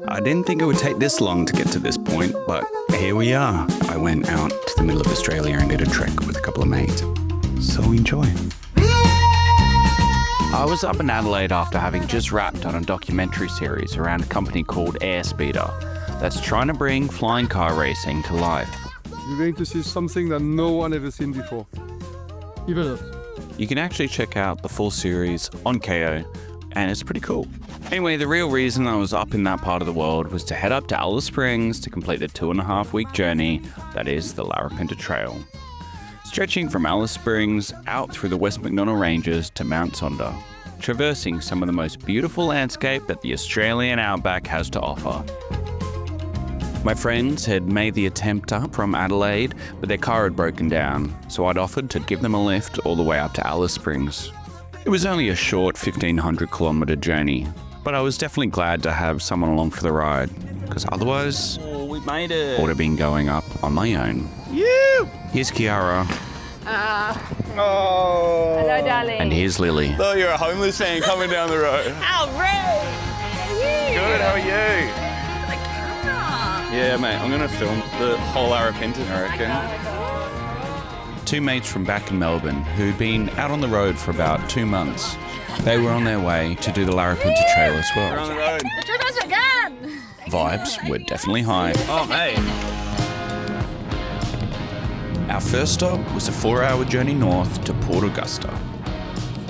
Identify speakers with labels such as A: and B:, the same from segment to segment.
A: I didn't think it would take this long to get to this point, but here we are. I went out to the middle of Australia and did a trek with a couple of mates. So enjoy. I was up in Adelaide after having just wrapped on a documentary series around a company called Airspeeder that's trying to bring flying car racing to life.
B: You're going to see something that no one ever seen before. Even us.
A: You can actually check out the full series on KO, and it's pretty cool. Anyway, the real reason I was up in that part of the world was to head up to Alice Springs to complete the 2.5-week journey that is the Larapinta Trail. Stretching from Alice Springs out through the West MacDonnell Ranges to Mount Sonder, traversing some of the most beautiful landscape that the Australian outback has to offer. My friends had made the attempt up from Adelaide, but their car had broken down, so I'd offered to give them a lift all the way up to Alice Springs. It was only a short 1,500 kilometre journey, but I was definitely glad to have someone along for the ride, because otherwise,
C: we made it.
A: I would have been going up on my own.
C: You!
A: Here's Kiara.
C: Oh.
D: Hello, darling.
A: And here's Lily.
C: Oh, you're a homeless man coming down the road.
D: How rude!
C: Good, how are you? Yeah, mate, I'm going to film the whole Larapinta, I reckon.
A: Two mates from back in Melbourne who'd been out on the road for about 2 months. They were on their way to do the Larapinta Trail as
C: We're on
A: well.
C: the road.
D: The trip has begun!
A: Vibes were definitely high.
C: Oh, mate.
A: Our first stop was a 4-hour journey north to Port Augusta.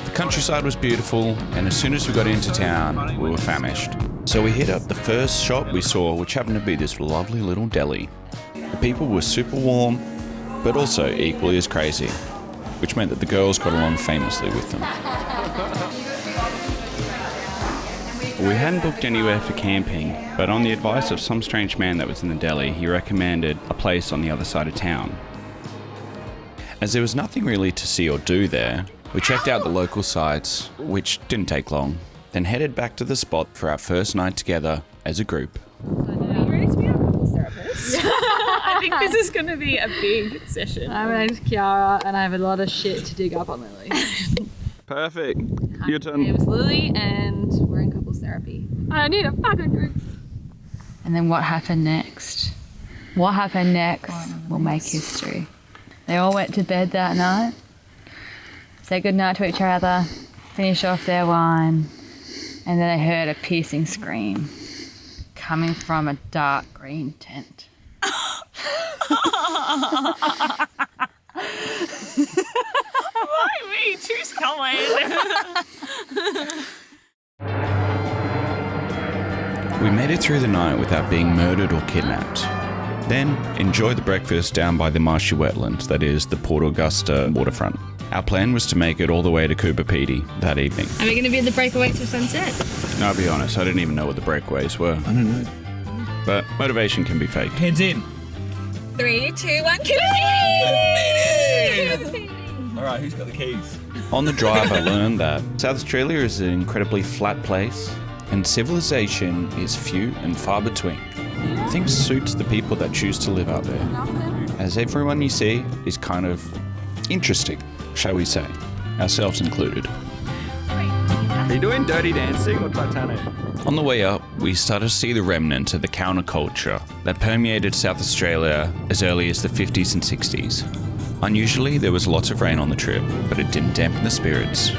A: The countryside was beautiful, and as soon as we got into town, we were famished. So we hit up the first shop we saw, which happened to be this lovely little deli. The people were super warm, but also equally as crazy, which meant that the girls got along famously with them. We hadn't booked anywhere for camping, but on the advice of some strange man that was in the deli, he recommended a place on the other side of town. As there was nothing really to see or do there, we checked out the local sites, which didn't take long, then headed back to the spot for our first night together as a group.
E: Are you ready to be our couples therapist? I think this is going to be a big session.
D: My name's Kiara, and I have a lot of shit to dig up on Lily.
C: Perfect.
E: My
C: Your turn.
E: name is Lily, and we're in couples therapy. I need a fucking drink.
D: And then what happened next? What happened next will make history. They all went to bed that night, said goodnight to each other, finished off their wine, and then they heard a piercing scream coming from a dark green tent.
E: Why me? Choose Cohen.
A: We made it through the night without being murdered or kidnapped. Then enjoyed the breakfast down by the marshy wetlands, that is, the Port Augusta waterfront. Our plan was to make it all the way to Coober Pedy that evening.
E: Are we going to be at the breakaways for sunset?
A: No, I'll be honest, I didn't even know what the breakaways were. I don't know. But motivation can be faked.
C: Heads in.
E: 3, 2, 1,
C: All right, who's got the keys?
A: On the drive, I learned that South Australia is an incredibly flat place, and civilization is few and far between. I think suits the people that choose to live out there, as everyone you see is kind of interesting, shall we say, ourselves included.
C: Are you doing Dirty Dancing or Titanic?
A: On the way up, we started to see the remnant of the counterculture that permeated South Australia as early as the 50s and 60s. Unusually, there was lots of rain on the trip, but it didn't dampen the spirits.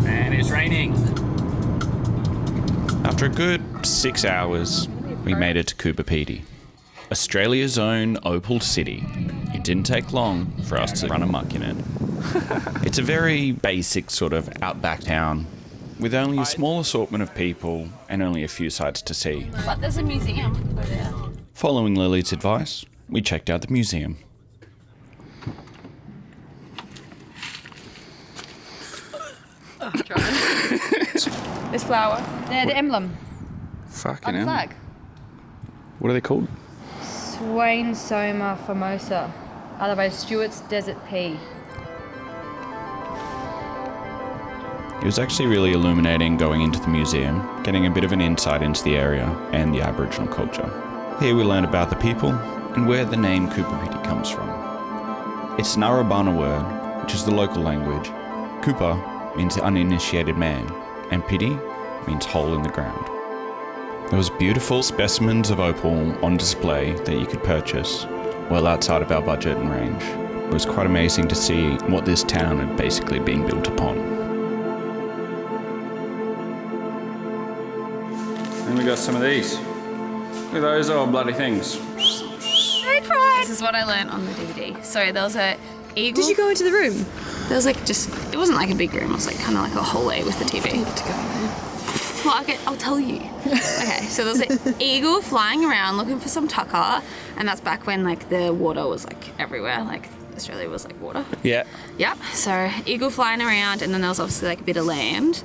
C: And it's raining.
A: After a good 6 hours, we made it to Coober Pedy, Australia's own opal city. It didn't take long for us to run amok in it. It's a very basic sort of outback town, with only a small assortment of people and only a few sights to see.
E: But there's a museum. Go there.
A: Following Lily's advice, we checked out the museum.
D: This flower, the emblem
A: Fucking
D: on the
A: hell.
D: flag.
A: What are they called?
D: Swain Soma Formosa, otherwise Stewart's Desert Pea.
A: It was actually really illuminating going into the museum, getting a bit of an insight into the area and the Aboriginal culture. Here we learned about the people and where the name Coober Pedy comes from. It's an Arabana word, which is the local language. Cooper means uninitiated man, and Pedy means hole in the ground. There was beautiful specimens of opal on display that you could purchase, well outside of our budget and range. It was quite amazing to see what this town had basically been built upon.
C: And we got some of these. Look at those old bloody things.
E: This is what I learned on the DVD. So there was a eagle.
F: Did you go into the room?
E: There was like it wasn't like a big room. It was like kind of like a hallway with the TV.
F: To go in there.
E: Well, I'll tell you. Okay, so there was an eagle flying around looking for some tucker, and that's back when like the water was like everywhere. Like Australia was like water.
A: Yeah.
E: Yep. So eagle flying around, and then there was obviously like a bit of land,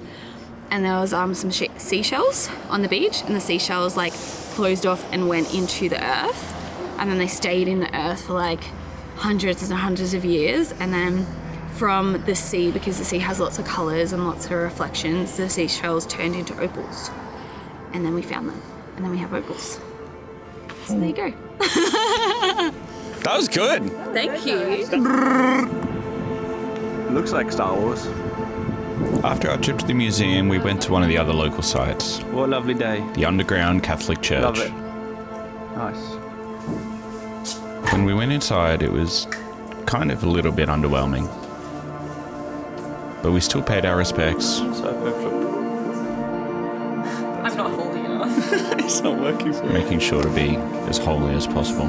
E: and there was some seashells on the beach, and the seashells like closed off and went into the earth, and then they stayed in the earth for like hundreds and hundreds of years, and then from the sea, because the sea has lots of colours and lots of reflections, the seashells turned into opals, and then we found them, and then we have opals. So there you go.
A: That was good.
E: Thank you.
C: Looks like Star Wars.
A: After our trip to the museum, we went to one of the other local sites,
C: What a lovely day.
A: the underground Catholic Church.
C: Love it. Nice.
A: When we went inside, it was kind of a little bit underwhelming. But we still paid our respects.
C: So
E: I'm not holding enough.
C: it's not working for me.
A: Making sure to be as holy as possible.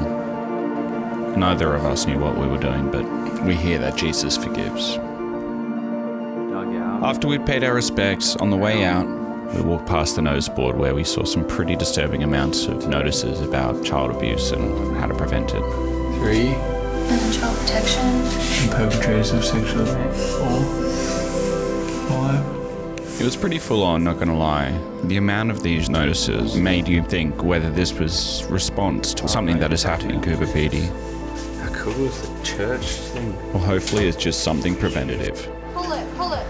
A: Neither of us knew what we were doing, but we hear that Jesus forgives.
C: Dug out.
A: After we'd paid our respects, on the way out, we walked past the notice board where we saw some pretty disturbing amounts of notices about child abuse and how to prevent it.
G: 3.
F: Child protection.
G: And perpetrators of sexual abuse. 4. 5.
A: It was pretty full on, not gonna lie. The amount of these notices made you think whether this was response to something that has happened in Coober Pedy,
C: How cool is the church thing?
A: or hopefully it's just something preventative.
F: Pull it, pull it.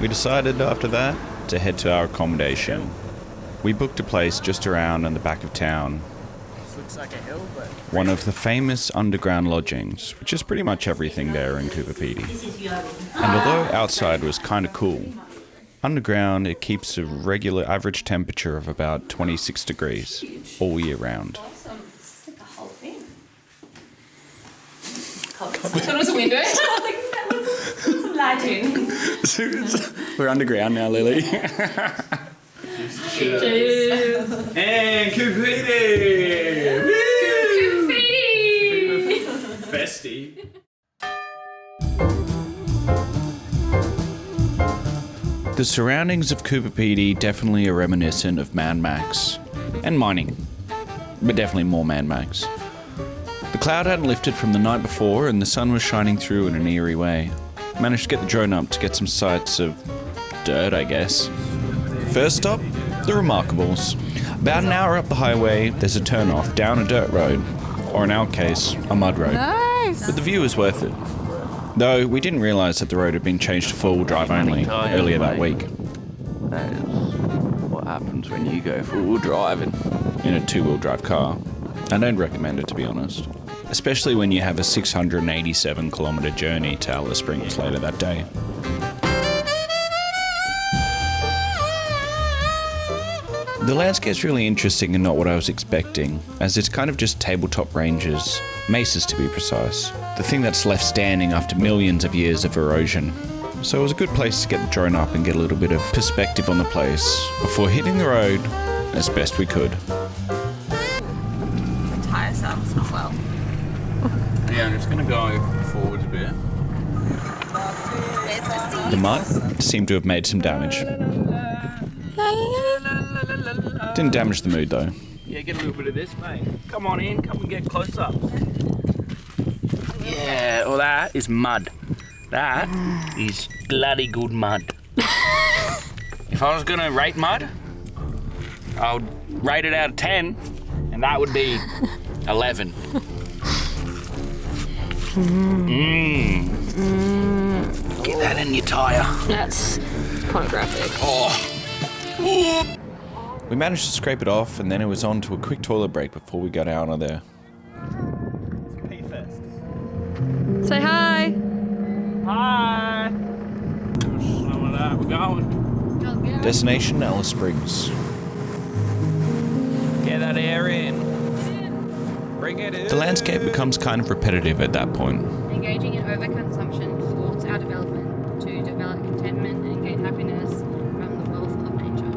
A: We decided after that to head to our accommodation. We booked a place just around in the back of town.
C: This looks like a hill, but
A: One of the famous underground lodgings, which is pretty much everything there in Coober Pedy. And although outside was kind of cool, underground it keeps a regular average temperature of about 26 degrees all year round.
E: This is like a whole thing. I thought it was a window. I was like, that was lighting.
C: we're underground now, Lily.
E: Cheers.
C: And Kupiti! Bestie.
A: The surroundings of Coober Pedy definitely are reminiscent of Man Max and mining, but definitely more Man Max. The cloud hadn't lifted from the night before and the sun was shining through in an eerie way. Managed to get the drone up to get some sights of dirt, I guess. First stop, the Remarkables. About an hour up the highway, there's a turn-off down a dirt road, or in our case, a mud road.
F: Nice.
A: But the view is worth it. Though we didn't realise that the road had been changed to four-wheel drive only earlier that week.
C: That is what happens when you go full driving.
A: In a two-wheel drive car. I don't recommend it, to be honest. Especially when you have a 687 kilometre journey to Alice Springs later that day. The landscape's really interesting and not what I was expecting, as it's kind of just tabletop ranges, mesas to be precise, the thing that's left standing after millions of years of erosion. So it was a good place to get the drone up and get a little bit of perspective on the place before hitting the road as best we could.
E: The tyre sounds not well.
C: Yeah, I'm just going to go forwards a bit.
A: The mud seemed to have made some damage. Didn't damage the mood though.
C: Yeah, get a little bit of this, mate. Come on in, come and get close up. Yeah, well that is mud. That is bloody good mud. If I was gonna rate mud, I would rate it out of 10, and that would be 11. Get that in your tyre.
E: That's pornographic.
A: We managed to scrape it off and then it was on to a quick toilet break before we got out of there.
F: Say hi.
C: Hi. Some of that. We're going.
A: Destination Alice Springs.
C: Get that air in. Bring it in.
A: The landscape becomes kind of repetitive at that point.
D: Engaging in overconsumption thwarts our development to develop contentment and gain happiness from the wealth of nature.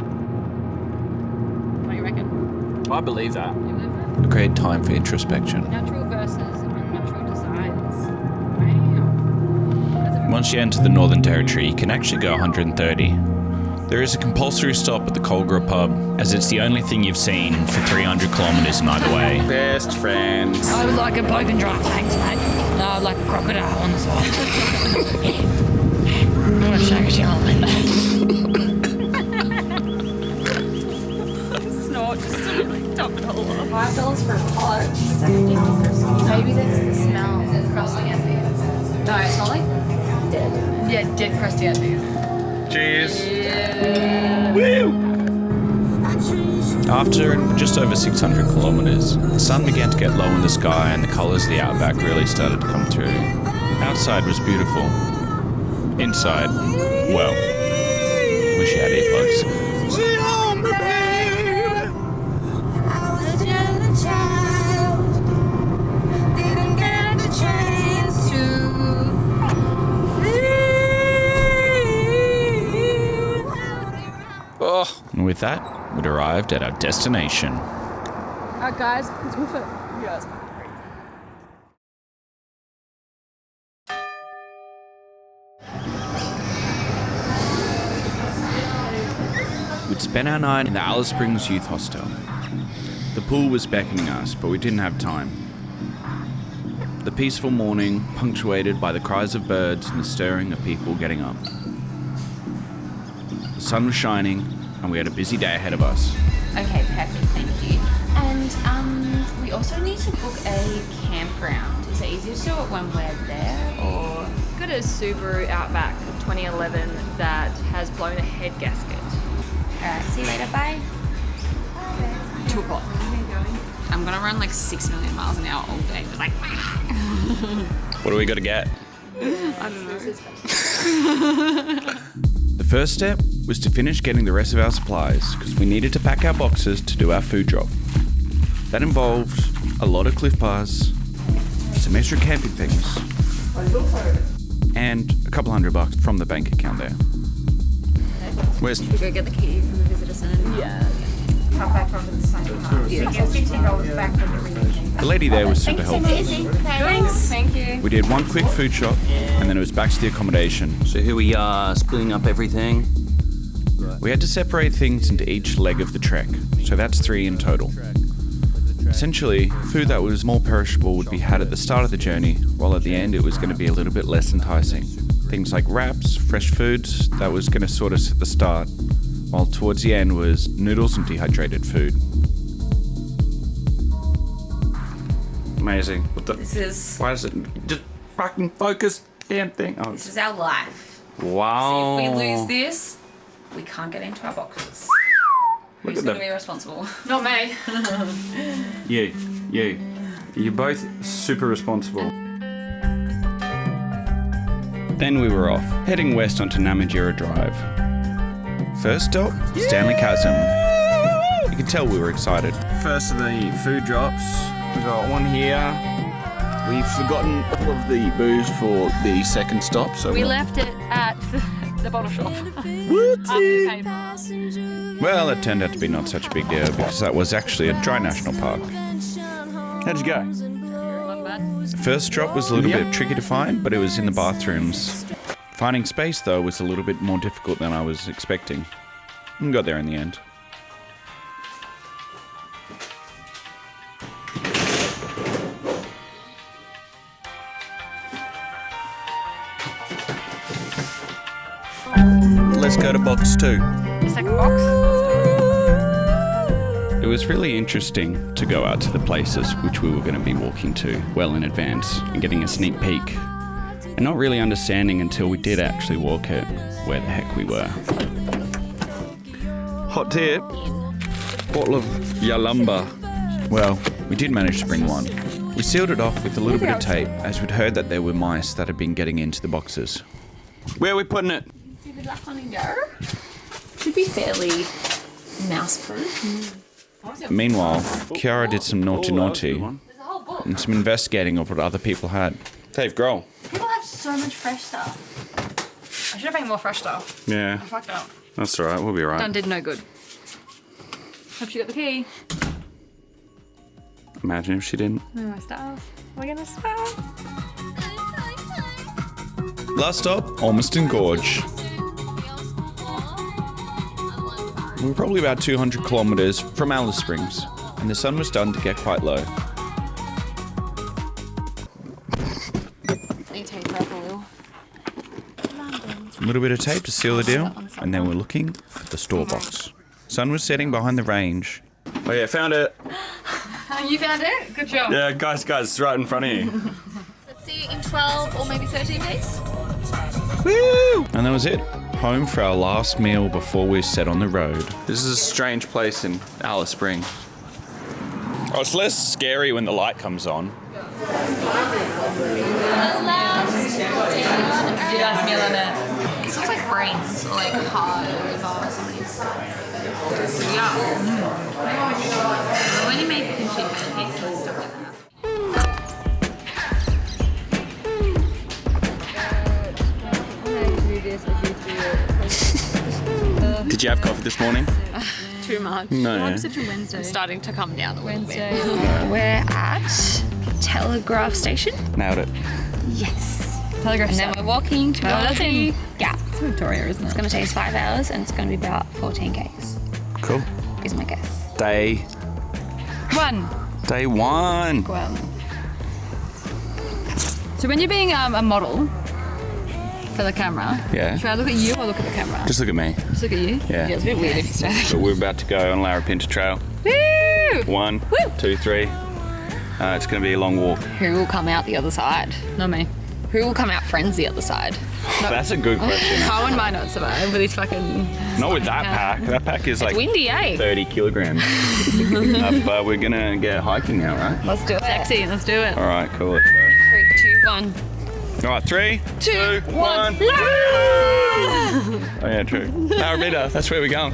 D: What do you reckon?
C: I believe that.
D: You believe that?
A: A great time for introspection.
D: Natural versus unnatural desires. Wow.
A: Once you enter the Northern Territory, you can actually go 130. There is a compulsory stop at the Colgra pub, as it's the only thing you've seen for 300 kilometres in either way.
C: Best friends.
F: I would like a poke and dry, thanks, mate. No, I'd like a crocodile on the side. I'm gonna shake a gentleman.
E: Snort just to really top it all off.
F: $5 for a pot. Maybe that's the smell of crusty onions. No, it's not like dead. Yeah, dead crusty onions.
C: Cheers.
A: After just over 600 kilometres, the sun began to get low in the sky and the colours of the outback really started to come through. Outside was beautiful. Inside, well, wish you had earplugs. And with that, we'd arrived at our destination.
F: Alright, guys, let's woof it. Yes.
A: We'd spent our night in the Alice Springs Youth Hostel. The pool was beckoning us, but we didn't have time. The peaceful morning, punctuated by the cries of birds and the stirring of people getting up. The sun was shining, and we had a busy day ahead of us.
D: Okay, perfect, thank you. And we also need to book a campground. Is it easier to do it when we're there, or?
F: Got a Subaru Outback 2011 that has blown a head gasket.
D: Alright, see you later, bye.
E: 2 o'clock. I'm gonna run like 6 million miles an hour all day. Just like,
A: What do we got to get?
E: I don't know.
A: The first step was to finish getting the rest of our supplies, because we needed to pack our boxes to do our food drop. That involved a lot of Cliff Bars, some extra camping things, and a couple $100 from the bank account there. Where's
E: We go get the key from the visitor centre.
F: Yeah.
H: Come back onto the same time. You get $50 back when you're reaching.
A: the lady there was super helpful.
F: Thanks. Thank you.
A: We did one quick food shop, and then it was back to the accommodation. So here we are, splitting up everything. We had to separate things into each leg of the trek, so that's 3 in total. Essentially, food that was more perishable would be had at the start of the journey, while at the end it was going to be a little bit less enticing. Things like wraps, fresh foods, that was going to sort us at the start, while towards the end was noodles and dehydrated food. Amazing. What the?
E: This is
A: Why is it just fucking focus? Damn thing. Oh,
E: this is our life.
A: wow.
E: If we lose this, we can't get into our boxes. Who's
A: at
E: going to
A: them.
E: be responsible?
F: Not me.
A: You. You're both super responsible. Then we were off, heading west onto Namatjira Drive. First stop, Standley Chasm. You could tell we were excited. First of the food drops. We got one here. We've forgotten all of the booze for the second stop, so
F: We left it at the bottle shop. After we paid.
A: well, it turned out to be not such a big deal because that was actually a dry national park. How'd you go?
F: Not bad.
A: The first drop was a little bit tricky to find, but it was in the bathrooms. Finding space, though, was a little bit more difficult than I was expecting. And got there in the end. Let's go to box 2.
F: Second box.
A: It was really interesting to go out to the places which we were going to be walking to well in advance and getting a sneak peek, and not really understanding until we did actually walk it where the heck we were. Hot tip, bottle of Yalumba. Well, we did manage to bring one. We sealed it off with a little bit of tape, as we'd heard that there were mice that had been getting into the boxes. Where are we putting it?
F: See the black one in there? Should be fairly mouse-proof.
A: Meanwhile, Kiara did some naughty
F: There's a whole book.
A: and some investigating of what other people had. Dave Grohl.
F: People have so much fresh stuff. I should have made more fresh stuff.
A: Yeah,
F: I fucked up.
A: that's alright, we'll be alright.
F: Done did no good. Hope she got the key.
A: Imagine if she didn't.
F: Oh, my stuff. We're gonna start.
A: Last stop, Ormiston Gorge. We were probably about 200 kilometres from Alice Springs, and the sun was starting to get quite low.
F: Need tape wrap oil.
A: A little bit of tape to seal the deal, and then we're looking for the store box. Sun was setting behind the range. Oh yeah, found it.
F: You found it? Good job.
A: Yeah, guys, it's right in front of you.
F: Let's see in 12 or maybe 13 days.
A: Woo! And that was it. Home for our last meal before we set on the road. This is a strange place in Alice Springs. Oh, it's less scary when the light comes on.
F: It looks like brains or like hard liver or something. Yeah.
E: When you make kimchi pancakes and stuff like that.
A: Did you have coffee this morning?
E: Too much.
A: No.
E: Wednesday. Starting to come down a little bit.
F: We're at Telegraph Station.
A: Nailed it.
F: Yes. Telegraph Station. And then we're walking to Wallaby Gap.
D: It's Victoria, isn't it?
F: It's going to take us 5 hours and it's going to be about 14 k's.
A: Cool.
F: Is my guess.
A: Day
D: 1.
A: one.
D: Well. So when you're being a model for the camera,
A: Yeah.
D: should I look at you or look at the camera?
A: Just look at me.
D: Just look at you?
A: Yeah.
D: It's a bit weird if you stay there.
A: But we're about to go on Larapinta Trail.
D: Woo!
A: 1, 2, 3. It's going to be a long walk.
F: Who will come out the other side?
D: Not me.
F: Who will come out friends the other side?
A: That's a good question.
D: Cohen might not survive with his fucking...
A: Not with that pack. That pack is like
F: Windy, eh?
A: 30 kilograms. But we're going to get hiking now, right?
F: Let's do it.
D: Sexy, let's do it.
A: All right, cool. Let's go.
F: 3, 2, 1.
A: All right, 3, 2, 1. Oh yeah, true. Larapinta, that's where we're going.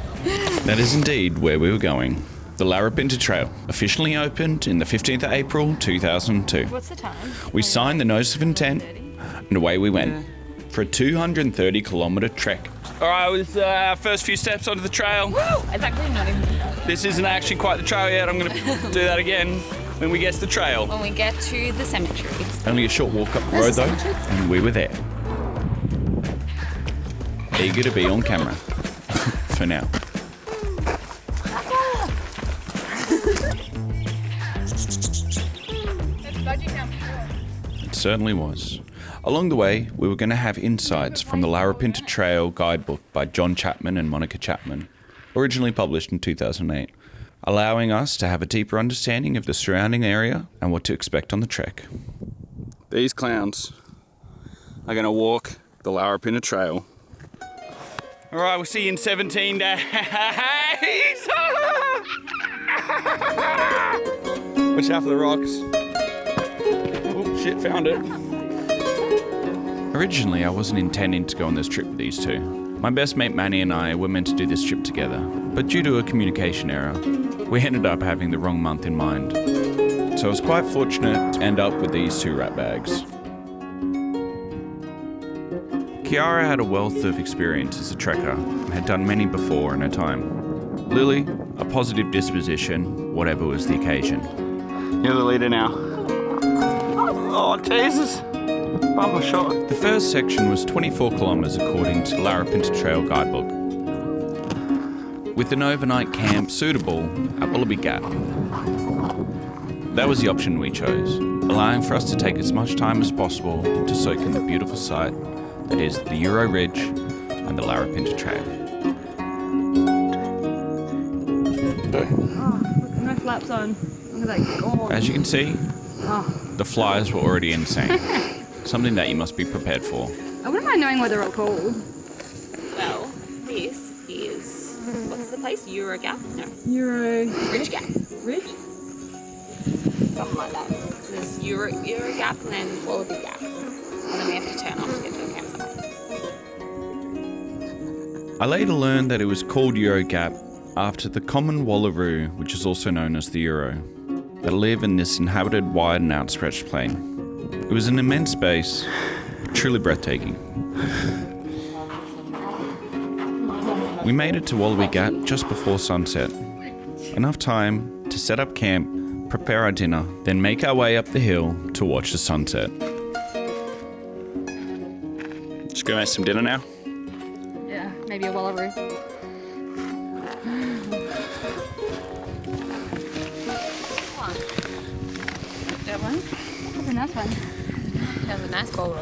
A: That is indeed where we were going. The Larapinta Trail, officially opened in the 15th of April 2002.
D: What's the time?
A: We signed the notice of intent, and away we went for a 230 kilometre trek. All right, it was our first few steps onto the trail.
D: It's actually not even...
A: This isn't actually quite the trail yet. I'm going to do that again when we get to the trail.
F: When we get to the cemetery.
A: Only a short walk up the road though, and we were there. Eager to be on camera. For now. It certainly was. Along the way, we were going to have insights from the Larapinta Trail guidebook by John Chapman and Monica Chapman, originally published in 2008, allowing us to have a deeper understanding of the surrounding area and what to expect on the trek. These clowns are going to walk the Larapinta Trail. All right, we'll see you in 17 days. Watch out for the rocks. Oh, shit, found it. Originally, I wasn't intending to go on this trip with these two. My best mate Manny and I were meant to do this trip together, but due to a communication error, we ended up having the wrong month in mind. So I was quite fortunate to end up with these two rat bags. Kiara had a wealth of experience as a trekker and had done many before in her time. Lily, a positive disposition, whatever was the occasion. You're the leader now. Oh, Jesus! Bumper shot. The first section was 24 kilometres according to the Larapinta Trail guidebook, with an overnight camp suitable at Wallaby Gap. That was the option we chose, allowing for us to take as much time as possible to soak in the beautiful sight that is the Euro Ridge and the Larapinta Trail.
D: No flaps on. Look at that gorge.
A: As you can see, the flies were already insane. Something that you must be prepared for.
D: I wouldn't mind knowing what they're all called.
E: Well, this is, what's the place? Euro Gap? No.
D: Euro...
E: Ridge Gap.
D: Ridge?
E: Something like that. there's Euro Gap and then Wallaby Gap. And then we have to turn off to get to the campsite.
A: I later learned that it was called Euro Gap after the common wallaroo, which is also known as the Euro, that live in this inhabited wide and outstretched plain. It was an immense space, truly breathtaking. We made it to Wallaby Gap just before sunset. Enough time to set up camp, prepare our dinner, then make our way up the hill to watch the sunset. Just go make some dinner now.
E: Yeah, maybe a wallaroo. That one?
D: That's a nice one.
E: That was a nice bowl.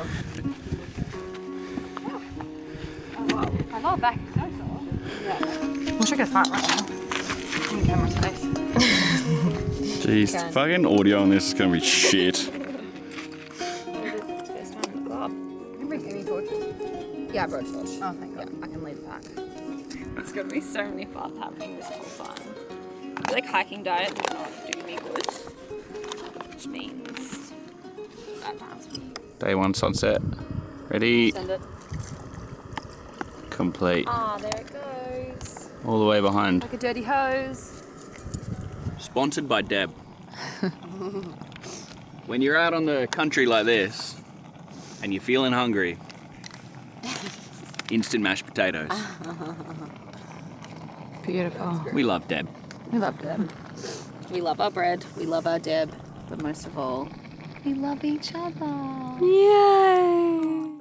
D: I love back so sore. Yeah. Wish I could fart right now. In the camera's face.
A: Jeez, fucking audio on this is gonna be shit.
E: First time in the club.
D: Remember Gimme torches?
E: Yeah, I brought torch.
D: Oh, thank God.
E: I can lead the pack. There's gonna be so many fun happening this whole time. I feel like hiking diet does not do me good. Which means that time's me.
A: Day one sunset. Ready?
E: Send it.
A: Complete.
E: Ah, there it goes.
A: All the way behind.
E: Like a dirty hose.
A: Sponsored by Deb. When you're out on the country like this and you're feeling hungry, instant mashed potatoes.
E: Beautiful.
A: We love Deb.
E: We love Deb. We love our bread. We love our Deb. But most of all, we love each other. Yay!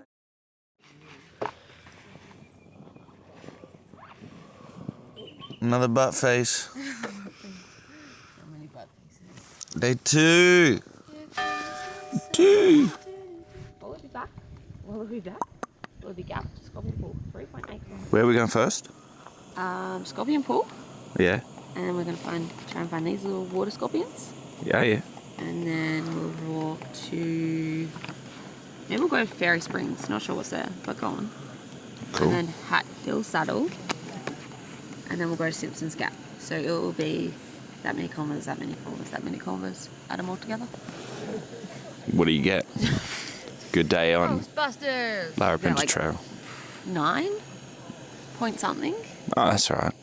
A: Another butt face. Day two.
E: Wallaby Gap. Wallaby Gap. Wallaby Gap. Scorpion Pool. 3.8.
A: Where are we going first?
E: Scorpion Pool.
A: Yeah.
E: And then we're going to try and find these little water scorpions.
A: Yeah.
E: And then we'll walk to... Maybe we'll go to Fairy Springs. Not sure what's there, but go on.
A: Cool.
E: And then Hat Hill Saddle. And then we'll go to Simpson's Gap. So it will be that many kilometres, that many kilometres, that many kilometres. Add them all together.
A: What do you get? Good day on
D: Ghostbusters!
A: Larapinta
E: like-
A: Trail.
E: 9 point something.
A: Oh, that's alright.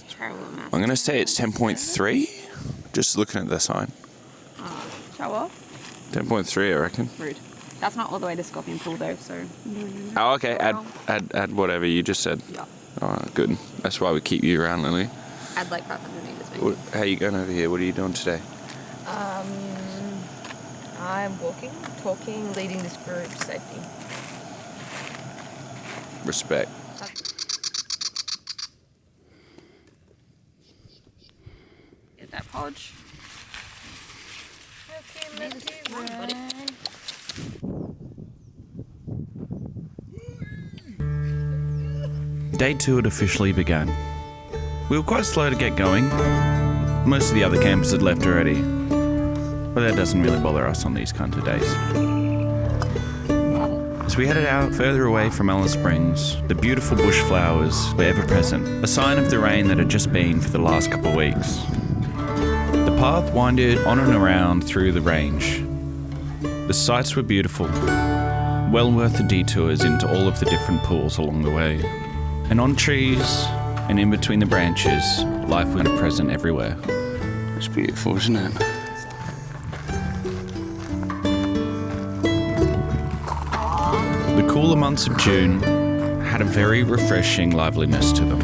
E: Terrible math.
A: I'm going to say it's 10.3. Just looking at the sign.
E: Show off.
A: 10.3, I reckon.
E: Rude. That's not all the way to Scorpion Pool though, so...
A: Oh, okay. Add whatever you just said.
E: Yeah.
A: Alright, good. That's why we keep you around, Lily.
E: Add like 500 metres maybe.
A: How are you going over here? What are you doing today?
F: I'm walking, talking, leading this group to safety.
A: Respect.
E: Get that podge.
A: Day 2 had officially begun. We were quite slow to get going. Most of the other campers had left already, but that doesn't really bother us on these kinds of days. As we headed out further away from Alice Springs, the beautiful bush flowers were ever present, a sign of the rain that had just been for the last couple of weeks. The path winded on and around through the range. The sights were beautiful, well worth the detours into all of the different pools along the way. And on trees and in between the branches, life was present everywhere. It's beautiful, isn't it? The cooler months of June had a very refreshing liveliness to them.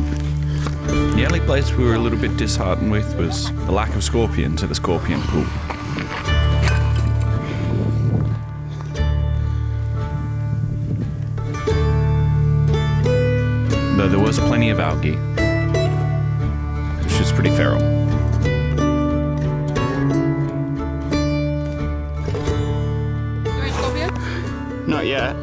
A: The only place we were a little bit disheartened with was the lack of scorpions at the Scorpion Pool. Though there was plenty of algae, which was pretty feral.
E: You want scorpion?
A: Not yet.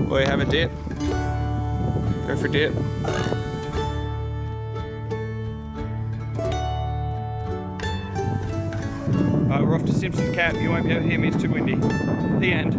A: Boy, have a dip. Go for a dip. We're off to Simpson Cap. You won't be able to hear me, it's too windy. The end.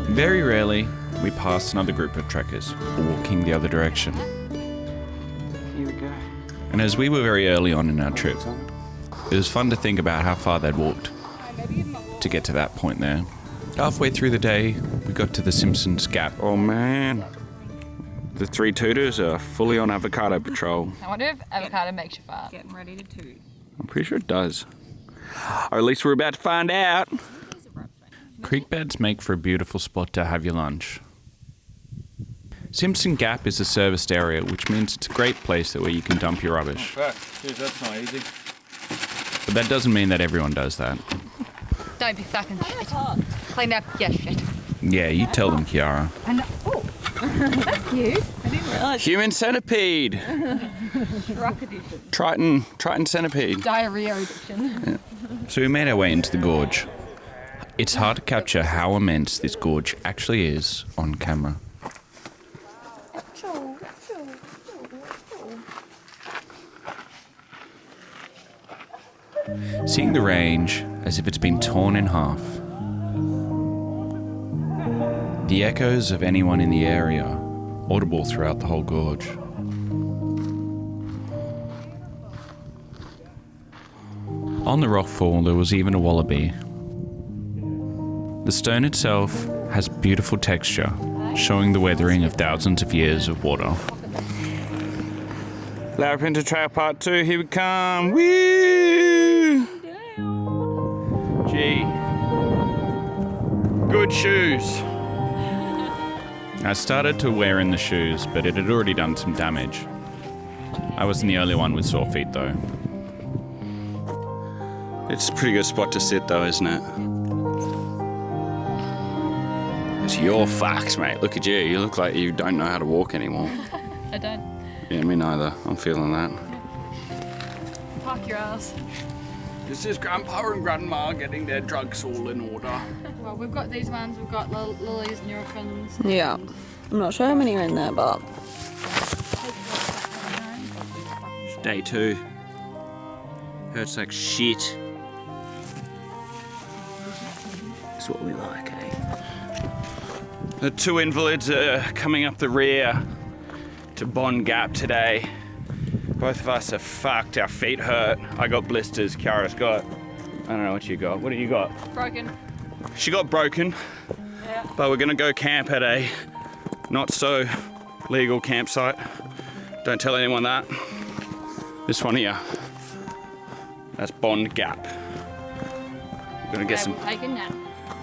A: Very rarely, we pass another group of trekkers walking the other direction.
C: Here we go.
A: And as we were very early on in our trip, it was fun to think about how far they'd walked to get to that point there. Halfway through the day, we got to the Simpsons Gap.
C: Oh man. The three tutors are fully on avocado patrol.
D: I wonder if avocado makes you fart.
F: Getting ready to toot.
C: I'm pretty sure it does. Or at least we're about to find out.
A: Creek beds make for a beautiful spot to have your lunch. Simpson Gap is a serviced area, which means it's a great place where you can dump your rubbish.
C: Jeez, that's not easy.
A: But that doesn't mean that everyone does that.
D: Don't be fucking shit. Clean up your shit.
A: Yeah, you tell them, Kiara.
F: That's cute. I didn't realise.
C: Human centipede.
F: Truck edition.
C: Triton centipede.
F: Diarrhea edition.
A: So we made our way into the gorge. It's hard to capture how immense this gorge actually is on camera. Seeing the range as if it's been torn in half. The echoes of anyone in the area audible throughout the whole gorge. On the rockfall there was even a wallaby. The stone itself has beautiful texture, showing the weathering of thousands of years of water.
C: Larapinta Trail Part 2, here we come. Woo! Gee. Good shoes.
A: I started to wear in the shoes, but it had already done some damage. I wasn't the only one with sore feet though.
C: It's a pretty good spot to sit though, isn't it? It's your fucks, mate. Look at you. You look like you don't know how to walk anymore.
D: I don't.
C: Yeah, me neither. I'm feeling that.
F: Park your ass.
C: This is Grandpa and Grandma getting their drugs all in order.
F: Well, we've got these ones. We've got Lily's Nurophens.
E: Yeah. I'm not sure how many are in there, but
C: It's day 2. Hurts like shit. That's what we like, eh? The 2 invalids are coming up the rear to Bond Gap today. Both of us are fucked. Our feet hurt. I got blisters. Kiara's got, I don't know what you got. What do you got?
F: Broken.
C: She got broken.
F: Yeah.
C: But we're gonna go camp at a not so legal campsite. Don't tell anyone that. This one here. That's Bond Gap. We're gonna get some.
F: We'll take a nap.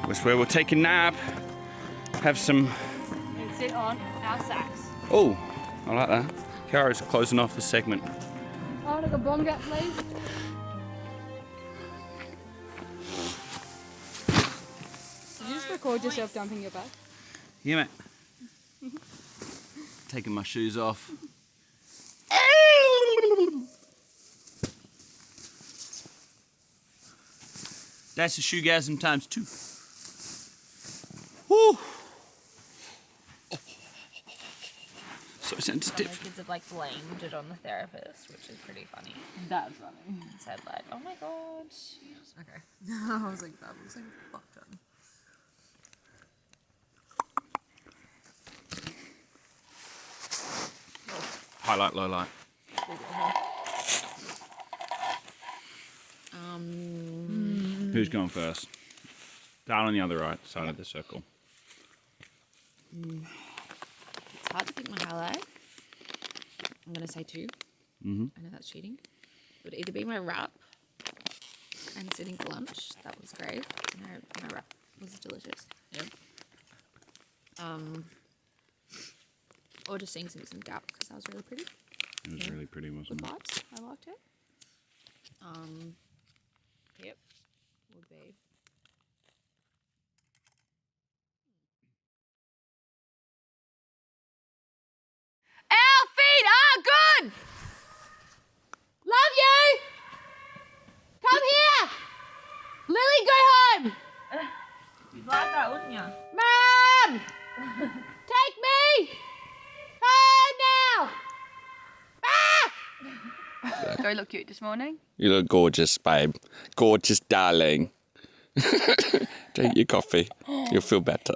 C: That's where we'll take a nap. Have some.
F: And sit on our sacks.
C: Oh, I like that. Kiara's closing off the segment.
F: Oh, look a bong gap, please. Did you just record yourself dumping your bag?
C: Yeah, mate. Taking my shoes off. That's a shoegasm times 2. Woo! So sensitive.
E: the kids have like blamed it on the therapist, which is pretty funny.
F: That's funny.
E: Said like, oh my god. Okay.
F: I was like, that was like fucked up.
C: Highlight, low light. Who's going first? Down on the other right side of the circle.
E: It's hard to pick my highlight. I'm gonna say 2. I know that's cheating. It would either be my wrap and sitting for lunch. That was great. My wrap was delicious. Yep. Or just seeing Simpson Gap because that was really pretty.
A: It was really pretty, wasn't
E: Good
A: it?
E: vibes. I liked it. Yep. Would be.
F: Our feet are good! Love you! Come here! Lily, go home!
E: You'd like that, wouldn't you?
F: Mom! Take me! Home now!
D: Do I look cute this morning?
A: You look gorgeous, babe. Gorgeous, darling. Drink your coffee. You'll feel better.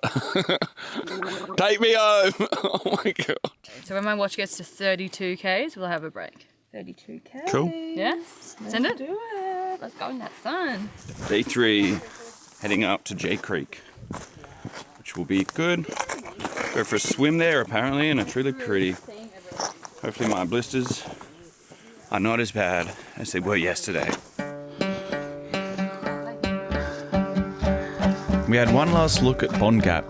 A: Take me home. Oh my God.
D: So when my watch gets to 32 Ks, we'll have a break.
F: 32K.
A: Cool.
D: Yeah? Send it?
F: Do it.
D: Let's go in that sun.
A: Day 3, heading up to J Creek, which will be good. Go for a swim there, apparently, and it's really pretty. Hopefully my blisters are not as bad as they were yesterday. We had one last look at Wallaby Gap,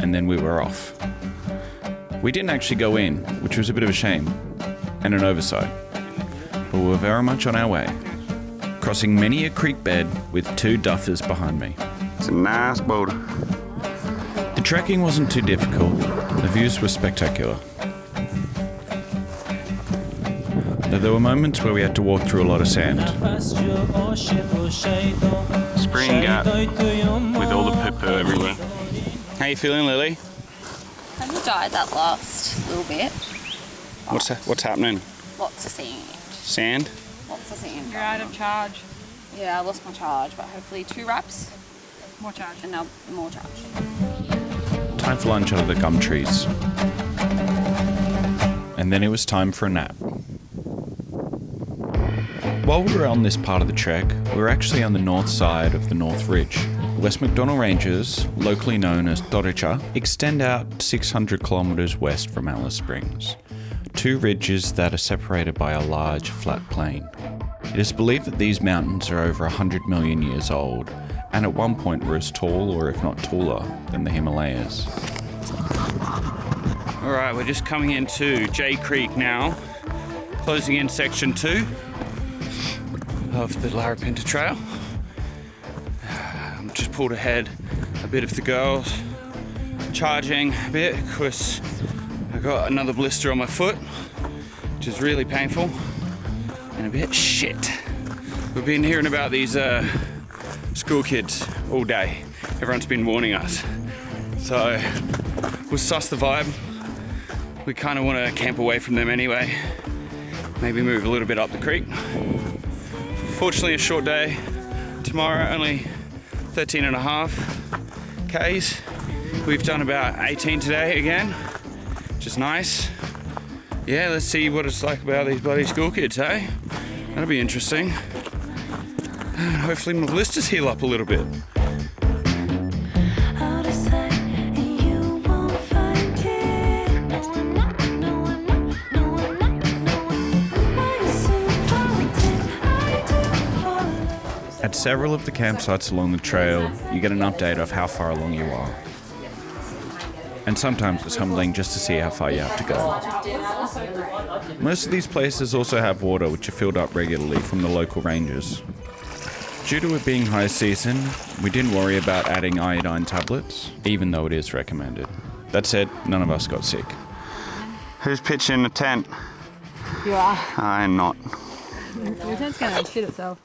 A: and then we were off. We didn't actually go in, which was a bit of a shame, and an oversight. But we were very much on our way, crossing many a creek bed with 2 duffers behind me. It's a nice boulder. The trekking wasn't too difficult. The views were spectacular. Though there were moments where we had to walk through a lot of sand. Spring Gap with all the poo-poo everywhere. How you feeling, Lily?
E: Kind of died that last little bit.
A: What's happening?
E: Lots of sand.
A: Sand?
E: Lots of sand.
D: You're out of charge.
E: Yeah, I lost my charge, but hopefully 2 wraps
D: More charge.
E: and now more charge.
A: Time for lunch under the gum trees. And then it was time for a nap. While we were on this part of the trek, we were actually on the north side of the North Ridge. West MacDonnell Ranges, locally known as Rutjupma, extend out 600 kilometres west from Alice Springs. 2 ridges that are separated by a large, flat plain. It is believed that these mountains are over 100 million years old, and at one point were as tall, or if not taller, than the Himalayas. Alright, we're just coming into J Creek now, closing in section 2 of the Larapinta Trail. Just pulled ahead a bit of the girls, charging a bit because I got another blister on my foot, which is really painful and a bit shit. We've been hearing about these school kids all day. Everyone's been warning us. So we'll suss the vibe. We kind of want to camp away from them anyway. Maybe move a little bit up the creek. Fortunately, a short day. Tomorrow, only 13.5 Ks. We've done about 18 today again, which is nice. Yeah, let's see what it's like about these bloody school kids, hey? That'll be interesting. And hopefully my blisters heal up a little bit. At several of the campsites along the trail, you get an update of how far along you are. And sometimes it's humbling just to see how far you have to go. Most of these places also have water which are filled up regularly from the local ranges. Due to it being high season, we didn't worry about adding iodine tablets, even though it is recommended. That said, none of us got sick. Who's pitching a tent?
D: You are.
A: I'm not.
D: Your tent's gonna shit itself.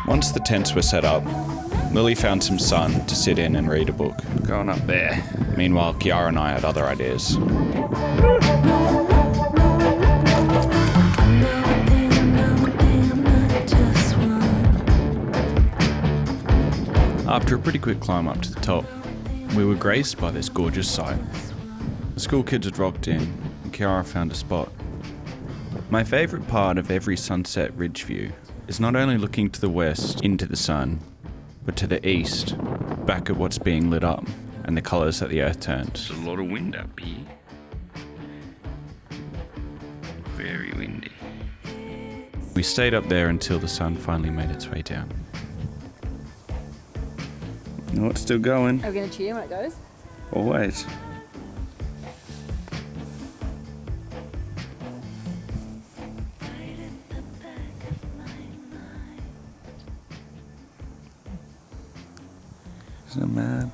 A: Once the tents were set up, Lily found some sun to sit in and read a book. Going up there. Meanwhile, Kiara and I had other ideas. After a pretty quick climb up to the top, we were graced by this gorgeous sight. The school kids had dropped in, and Kiara found a spot. My favourite part of every sunset ridge view is not only looking to the west into the sun, but to the east, back at what's being lit up and the colours that the earth turns. There's a lot of wind up here. Very windy. We stayed up there until the sun finally made its way down. No, it's still going.
D: Are we gonna cheer when it goes?
A: Always. Isn't it mad?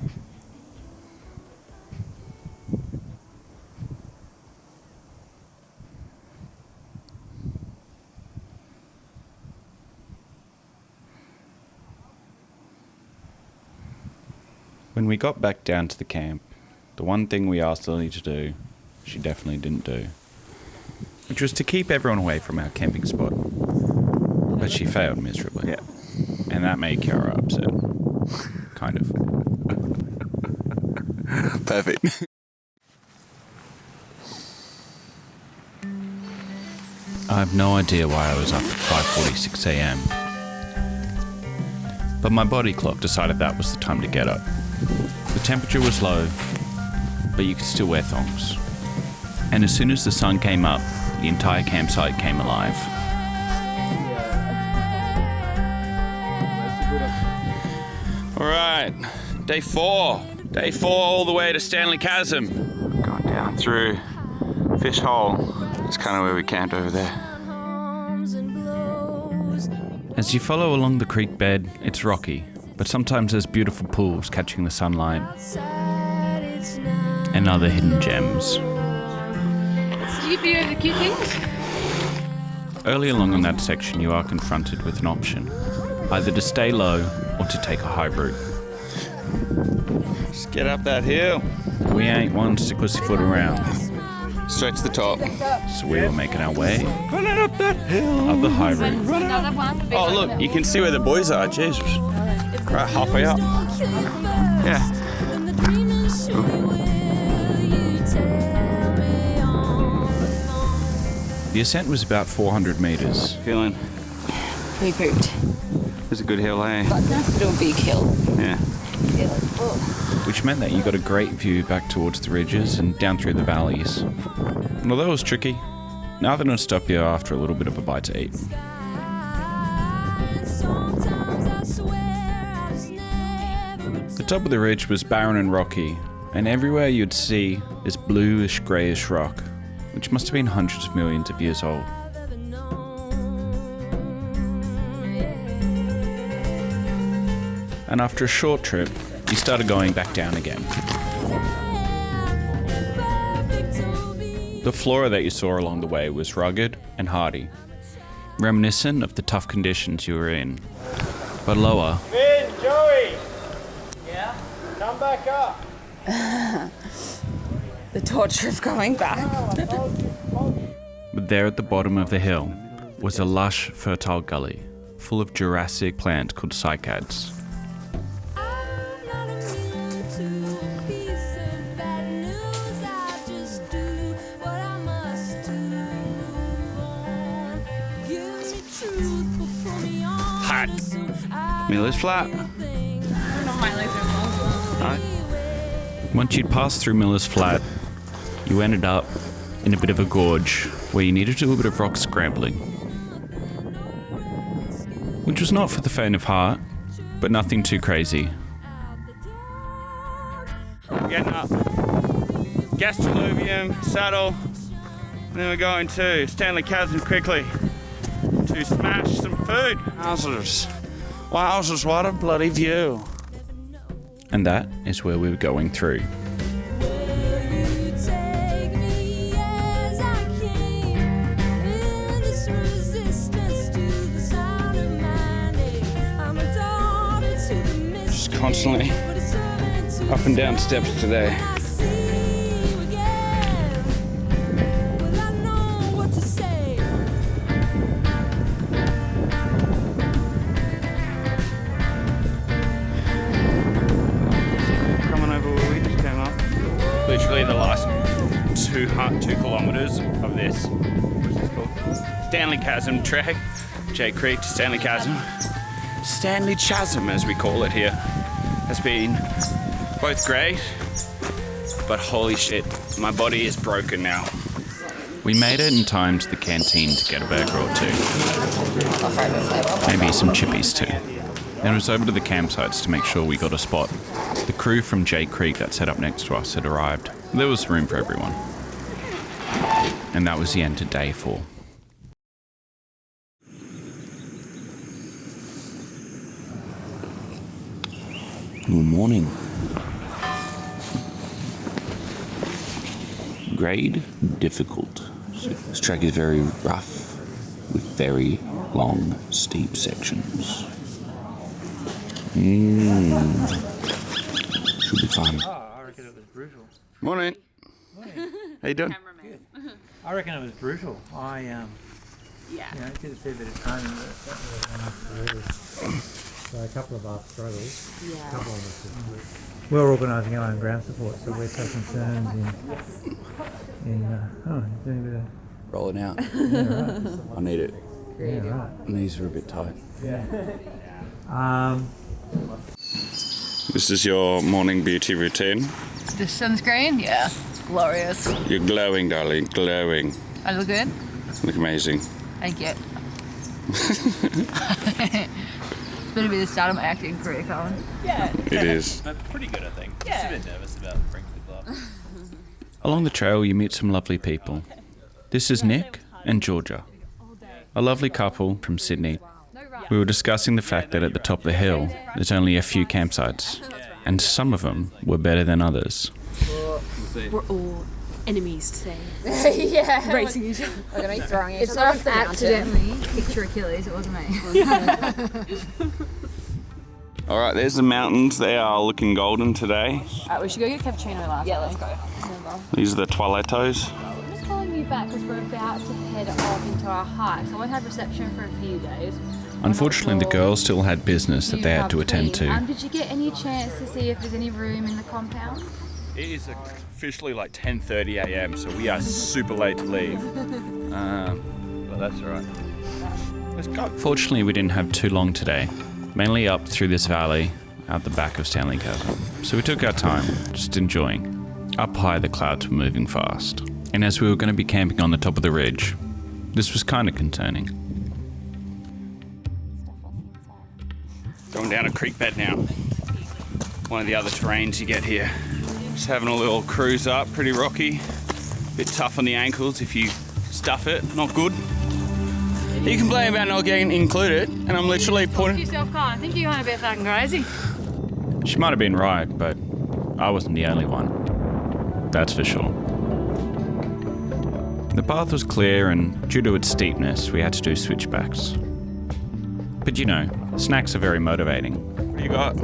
A: When we got back down to the camp, the one thing we asked Lily to do, she definitely didn't do. which was to keep everyone away from our camping spot. But she failed miserably.
C: Yeah.
A: And that made Kiara upset. Kind of.
C: Perfect.
A: I have no idea why I was up at 5:46 a.m. But my body clock decided that was the time to get up. The temperature was low, but you could still wear thongs. And as soon as the sun came up, the entire campsite came alive. Alright, day 4. Day 4 all the way to Standley Chasm. Going down through Fish Hole. It's kind of where we camped over there. As you follow along the creek bed, it's rocky, but sometimes there's beautiful pools catching the sunlight and other hidden gems.
F: Did you view the cute things?
A: Early along on that section, you are confronted with an option, either to stay low or to take a high route. Just get up that hill. We ain't ones to pussyfoot around. Stretch the top. So we were making our way up that hill. Up the high route. Oh look, you can see where the boys are. Jesus. Right halfway up. Yeah. The ascent was about 400 meters. Feeling?
E: We pooped.
A: It was a good hill, eh?
E: But that's still a big hill.
A: Yeah. Which meant that you got a great view back towards the ridges and down through the valleys. And although it was tricky, nothing would stop you after a little bit of a bite to eat. The top of the ridge was barren and rocky, and everywhere you'd see this bluish greyish rock, which must have been hundreds of millions of years old. And after a short trip, you started going back down again. The flora that you saw along the way was rugged and hardy, reminiscent of the tough conditions you were in, but lower.
I: Finn, Joey! Yeah? Come back up!
E: The torture of going back.
A: But there at the bottom of the hill was a lush, fertile gully, full of Jurassic plants called cycads. Hot. Miller's Flat. Right. Once you'd passed through Miller's Flat, you ended up in a bit of a gorge where you needed to do a bit of rock scrambling. Which was not for the faint of heart, but nothing too crazy. Getting up. Gastrolubium, saddle, and then we're going to Standley Chasm quickly to smash some food. Wowzers. Wowzers, what a bloody view. And that is where we were going through. Just constantly up and down steps today. Literally the last 2 kilometers of this, what's this called? Standley Chasm trek, J Creek to Standley Chasm. Standley Chasm, as we call it here, has been both great, but holy shit, my body is broken now. We made it in time to the canteen to get a burger or two. Maybe some chippies too. Then it was over to the campsites to make sure we got a spot. The crew from J Creek that set up next to us had arrived. There was room for everyone. And that was the end of day 4. Good morning. Grade difficult. This track is very rough with very long, steep sections. Should be fun.
I: Oh, I reckon it was brutal.
A: Morning. How you doing?
F: Cameraman.
J: I reckon it was brutal. I
E: Yeah.
J: you know, did a fair bit of training, but that really went on. So a couple of us struggled.
E: Yeah.
J: A couple of us just, we're organising our own ground support, so we're taking turns in doing a bit of...
A: Rolling out.
J: Yeah, right.
A: I need it.
J: Yeah, right.
A: Knees are a bit tight.
J: Yeah.
A: This is your morning beauty routine.
F: The sunscreen, yeah, glorious.
A: You're glowing, darling, glowing.
F: I look good.
A: Look amazing.
F: Thank you. It's going to be the start of my acting career, Cohen.
E: Yeah.
A: It is.
G: But pretty good, I think.
E: Yeah.
G: Just a bit nervous about Brinkley Bluff.
A: Along the trail, you meet some lovely people. This is Nick and Georgia, a lovely couple from Sydney. We were discussing the fact that at the top of the hill, there's only a few campsites, and some of them were better than others.
K: We're all enemies today.
F: Yeah.
K: Racing each other.
F: We're going to be throwing each other off the mountain. Accidentally picture Achilles, it wasn't me.
A: All right, there's the mountains. They are looking golden today.
F: We should go get a cappuccino last. Yeah, let's go.
A: These are the Twilightos.
D: I'm just calling you back because we're about to head off into our hike, so I won't have reception for a few days.
A: Unfortunately, the girls still had business that they had to attend to.
D: Did you get any chance to see if there's any room in the compound?
A: It is officially like 10:30 a.m, so we are super late to leave. But that's all right. Let's go. Fortunately, we didn't have too long today. Mainly up through this valley, out the back of Standley Chasm. So we took our time, just enjoying. Up high, the clouds were moving fast. And as we were going to be camping on the top of the ridge, this was kind of concerning. Going down a creek bed now. One of the other terrains you get here. Just having a little cruise up, pretty rocky. Bit tough on the ankles if you stuff it, not good. You complain about not getting included, and I'm literally pointing...
F: Yourself, Colin. I think you're going a bit fucking crazy.
A: She might have been right, but I wasn't the only one. That's for sure. The path was clear, and due to its steepness, we had to do switchbacks. But you know, snacks are very motivating. What do you got?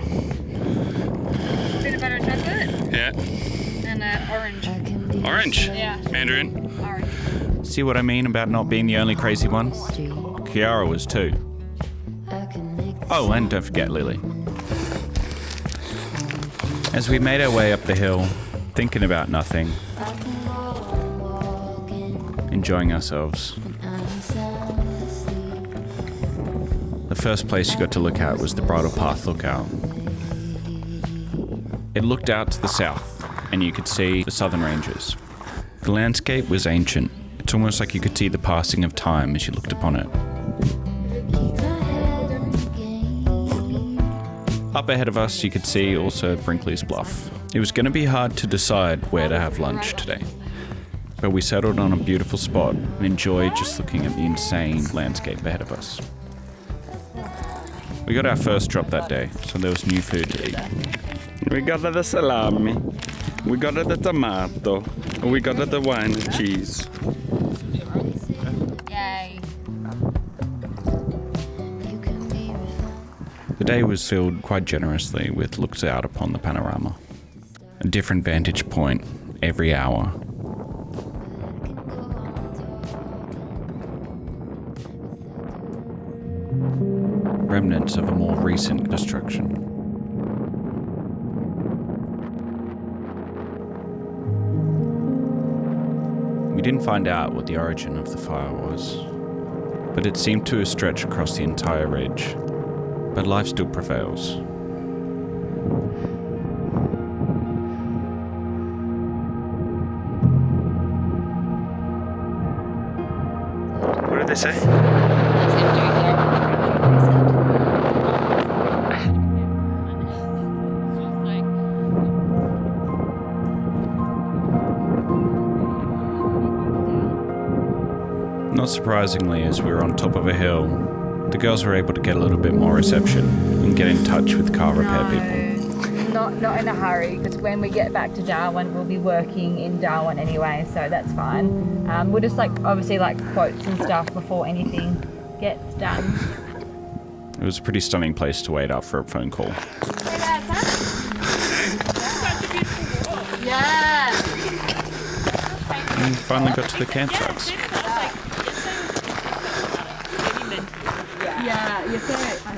F: Peanut butter and chocolate.
A: Yeah.
F: And orange.
A: Orange?
F: Yeah.
A: Mandarin?
F: Orange.
A: See what I mean about not being the only crazy one? Kiara was too. Oh, and don't forget Lily. As we made our way up the hill, thinking about nothing, enjoying ourselves. The first place you got to look at was the Bridle Path Lookout. It looked out to the south, and you could see the southern ranges. The landscape was ancient. It's almost like you could see the passing of time as you looked upon it. Up ahead of us, you could see also Brinkley's Bluff. It was going to be hard to decide where to have lunch today, but we settled on a beautiful spot and enjoyed just looking at the insane landscape ahead of us. We got our first drop that day, so there was new food to eat. We got the salami, we got the tomato, and we got the wine and cheese.
F: Yay.
A: The day was filled quite generously with looks out upon the panorama. A different vantage point every hour. Remnants of a more recent destruction. We didn't find out what the origin of the fire was, but it seemed to stretch across the entire ridge. But life still prevails. What did they say? Not surprisingly, as we were on top of a hill, the girls were able to get a little bit more reception and get in touch with car repair people.
D: Not in a hurry, because when we get back to Darwin, we'll be working in Darwin anyway, so that's fine. We'll just obviously quotes and stuff before anything gets done.
A: It was a pretty stunning place to wait up for a phone call.
F: Yeah.
A: finally got to the campsites.
D: Yeah, you're fair. I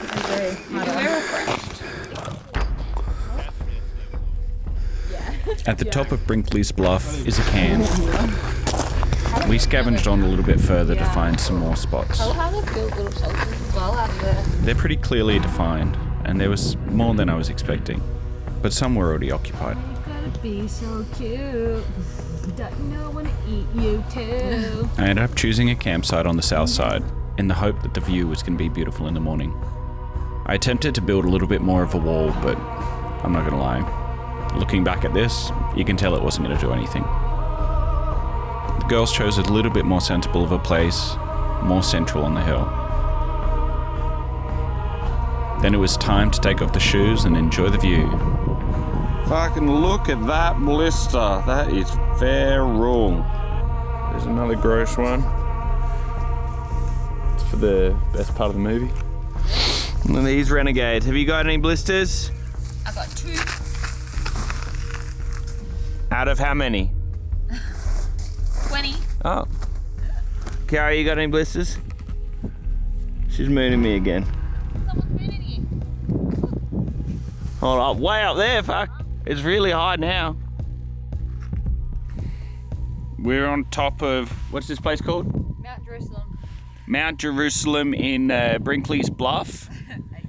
D: agree.
A: At the top of Brinkley's Bluff is a cairn. We scavenged on a little bit further to find some more spots.
F: I'll have a built little shelters as well out of there.
A: They're pretty clearly defined, and there was more than I was expecting, but some were already occupied.
F: Gotta be so cute. Don't know when to eat you too.
A: I ended up choosing a campsite on the south side in the hope that the view was going to be beautiful in the morning. I attempted to build a little bit more of a wall, but I'm not going to lie. Looking back at this, you can tell it wasn't going to do anything. The girls chose a little bit more sensible of a place, more central on the hill. Then it was time to take off the shoes and enjoy the view. Fucking look at that blister. That is feral. There's another gross one. It's for the best part of the movie. Look at these renegades. Have you got any blisters?
F: I've got 2.
A: Out of how many?
F: 20.
A: Oh. Kiara, you got any blisters? She's mooning me again.
F: Someone's mooning you.
A: Hold up, way up there, fuck. It's really high now. We're on top of, what's this place called?
F: Mount Jerusalem.
A: Mount Jerusalem in Brinkley's Bluff,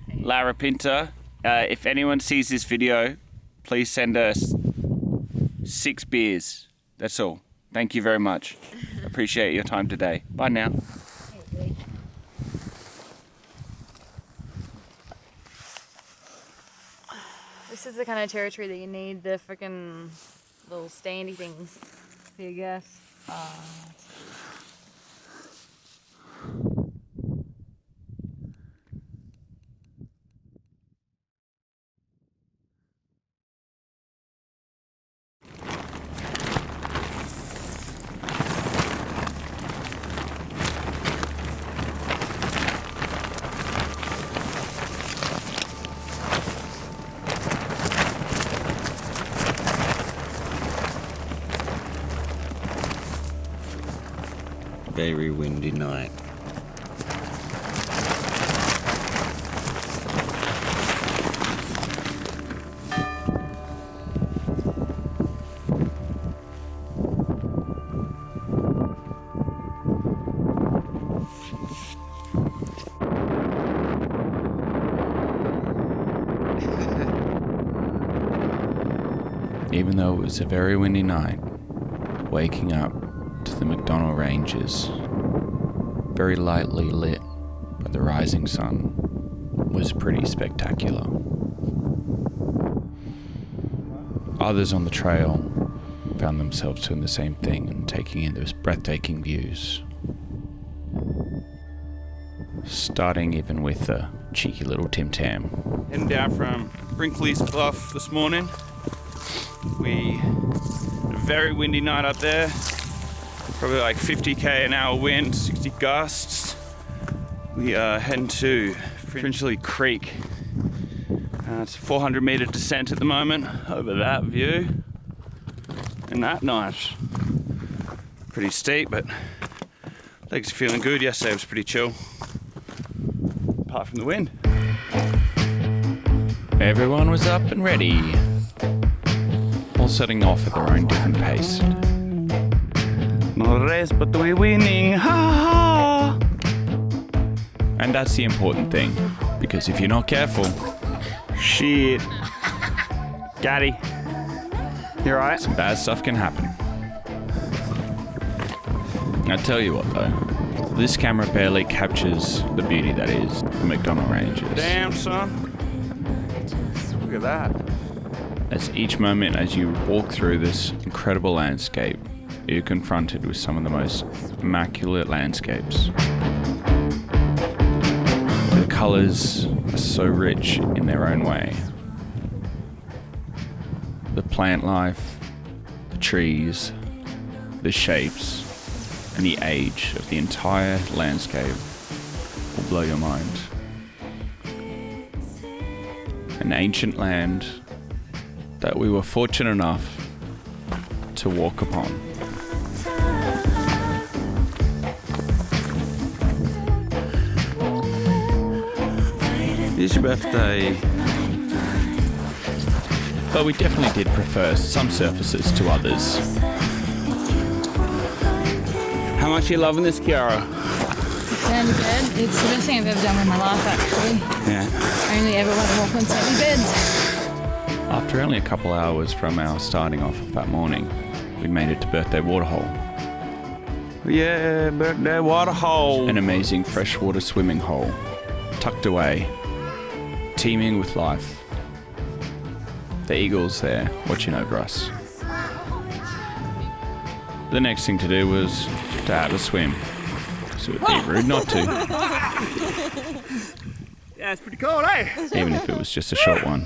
A: Larapinta. If anyone sees this video, please send us 6 beers. That's all. Thank you very much. Appreciate your time today. Bye now.
D: This is the kind of territory that you need the freaking little standy things for your guests.
C: Very windy night.
A: Even though it was a very windy night, waking up to the MacDonnell Ranges, very lightly lit by the rising sun, was pretty spectacular. Others on the trail found themselves doing the same thing and taking in those breathtaking views. Starting even with a cheeky little Tim Tam. Heading down from Brinkley's Bluff this morning. We had a very windy night up there. Probably like 50k an hour wind, 60 gusts. We are heading to Fringelily Creek. It's a 400 meter descent at the moment over that view. And that night, pretty steep, but legs are feeling good. Yesterday was pretty chill, apart from the wind. Everyone was up and ready, all setting off at their own different pace. No race, but we're winning, ha ha! And that's the important thing, because if you're not careful, shit, Gaddy, you're right. Some bad stuff can happen. I tell you what though, this camera barely captures the beauty that is the MacDonnell Ranges. Damn son, look at that. As each moment as you walk through this incredible landscape, you're confronted with some of the most immaculate landscapes. The colours are so rich in their own way. The plant life, the trees, the shapes, and the age of the entire landscape will blow your mind. An ancient land that we were fortunate enough to walk upon. It's your birthday. But we definitely did prefer some surfaces to others. How much are you loving this, Kiara?
D: Sandy bed. It's the best thing I've ever done in my life, actually.
A: Yeah.
D: I only ever want to walk on sandy beds.
A: After only a couple hours from our starting off of that morning, we made it to Birthday Waterhole. Yeah, Birthday Waterhole! An amazing freshwater swimming hole, tucked away, teeming with life. The eagles there, watching over us. The next thing to do was to have a swim. So it would be rude not to.
I: Yeah, it's pretty cold, eh?
A: Even if it was just a short one.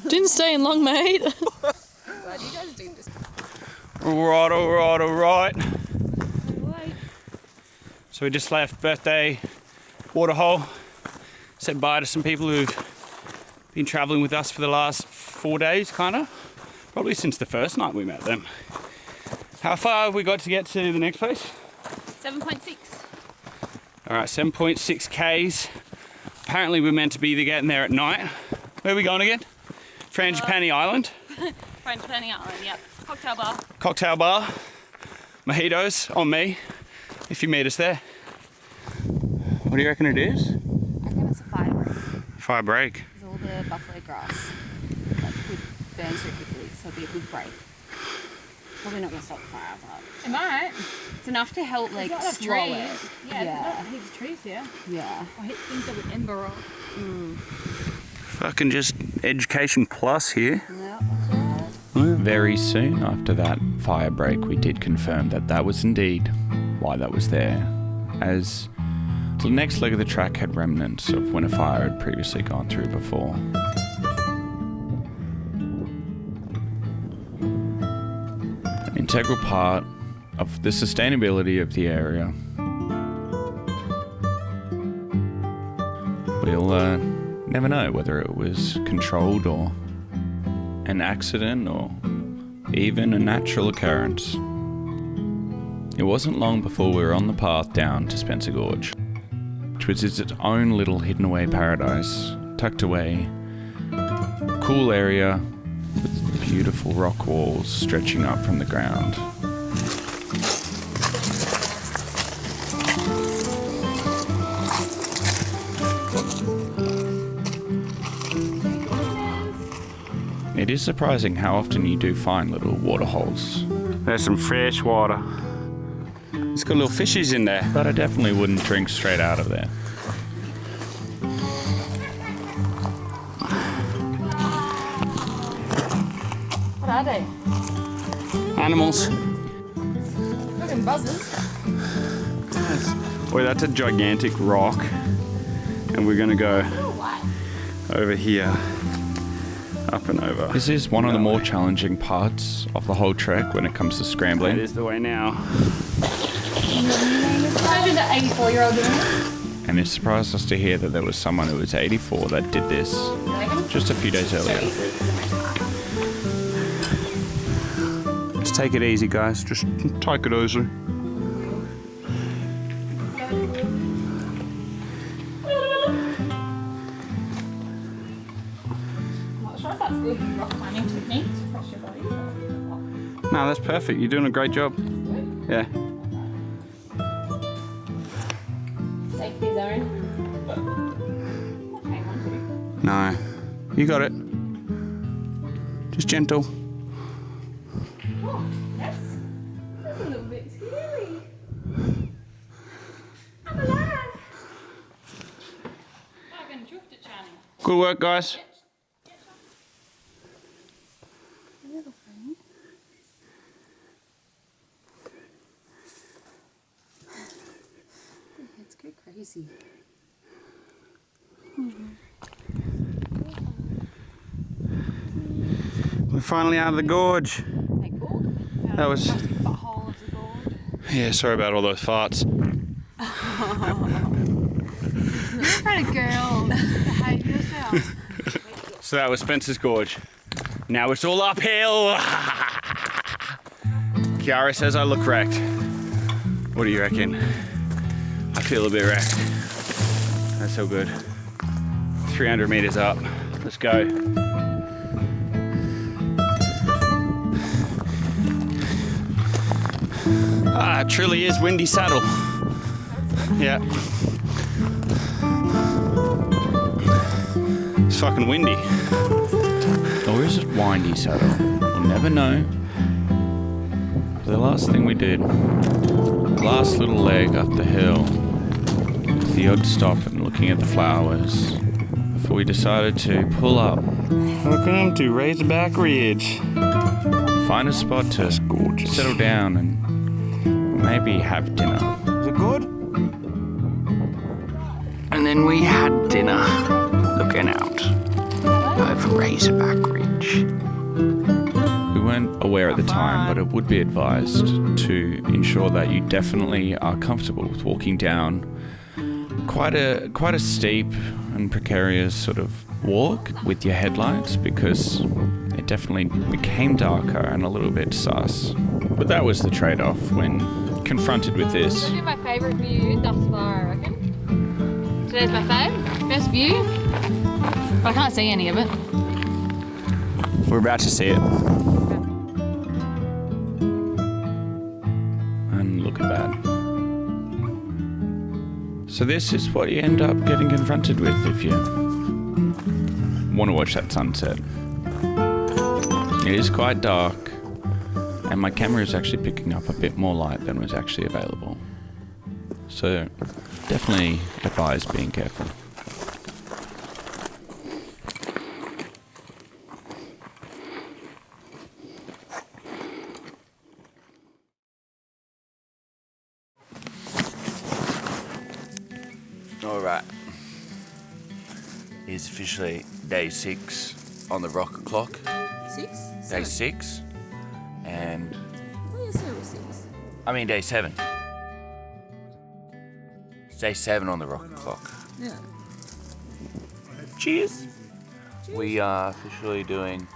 F: Didn't stay in long, mate.
E: Glad you guys do this.
A: Alright. So we just left Birthday Waterhole. Said bye to some people who've been travelling with us for the last 4 days, kind of. Probably since the first night we met them. How far have we got to get to the next place?
E: 7.6.
A: Alright, 7.6 Ks. Apparently we're meant to be getting there at night. Where are we going again? Frangipani Island?
E: Frangipani Island, yep. Cocktail bar.
A: Cocktail bar. Mojitos on me, if you meet us there. What do you reckon it is?
E: I reckon it's a fire break.
A: Fire break.
E: There's all the buffalo grass. Like, would burn so quickly, so it'll be a good break. Probably not going to stop the fire, but...
F: It might.
E: It's enough to help, like,
F: There's not
E: slow
F: trees.
E: it.
F: Yeah, there's not heaps of trees here.
E: Yeah.
F: I hit things that with ember rock.
A: Fucking just education plus here.
E: Yeah.
A: Very soon after that fire break, we did confirm that that was indeed why that was there, as the next leg of the track had remnants of when a fire had previously gone through before. An integral part of the sustainability of the area. We'll never know whether it was controlled or an accident or even a natural occurrence. It wasn't long before we were on the path down to Spencer Gorge, which was its own little hidden away paradise, tucked away, cool area with beautiful rock walls stretching up from the ground. It is surprising how often you do find little water holes. There's some fresh water. It's got little fishies in there, but I definitely wouldn't drink straight out of there.
F: What are they?
A: Animals.
F: Fucking buzzers.
A: Boy, that's a gigantic rock. And we're gonna go over here. Up and over. This is one of the more challenging parts of the whole trek when it comes to scrambling. It is the way now.
F: Imagine the 84-year-old doing it.
A: And it surprised us to hear that there was someone who was 84 that did this just a few days earlier. Just take it easy, guys. Just take it easy.
F: Rock climbing techniques across your body.
A: No, that's perfect. You're doing a great job. Yeah.
F: Safety zone.
A: No. You got it. Just gentle.
F: Oh, that's a little bit scary. I'm alive. I'm going to drift it, Charlie.
A: Good work, guys.
E: It's go crazy.
A: We're finally out of the gorge. That was...
F: Butthole of the gorge.
A: Yeah, sorry about all those farts.
F: You're afraid of girls. Behave yourself.
A: So that was Spencer's Gorge. Now it's all uphill. Kiara says I look wrecked. What do you reckon? I feel a bit wrecked. That's so good. 300 meters up. Let's go. It truly is windy saddle. Yeah. It's fucking windy. Or is it windy saddle? We'll never know. The last thing we did, last little leg up the hill, with the odd stop and looking at the flowers, before we decided to pull up. Welcome to Razorback Ridge. Find a spot to settle down and maybe have dinner. Is it good? And then we had dinner, looking out over Razorback Ridge. We weren't aware at the time, but it would be advised to ensure that you definitely are comfortable with walking down quite a steep and precarious sort of walk with your headlights, because it definitely became darker and a little bit sus. But that was the trade-off when confronted with this.
F: This is my favourite view thus far, I reckon. Today's my fave. Best view. But I can't see any of it.
A: We're about to see it. And look at that. So this is what you end up getting confronted with if you want to watch that sunset. It is quite dark, and my camera is actually picking up a bit more light than was actually available. So definitely advise being careful. Alright. It's officially day 6 on the rocket clock.
F: 6?
A: Day 6. And
F: Oh, yeah, 6.
A: I mean day 7. It's day 7 on the rocket clock.
F: Yeah.
A: Cheers. We are officially doing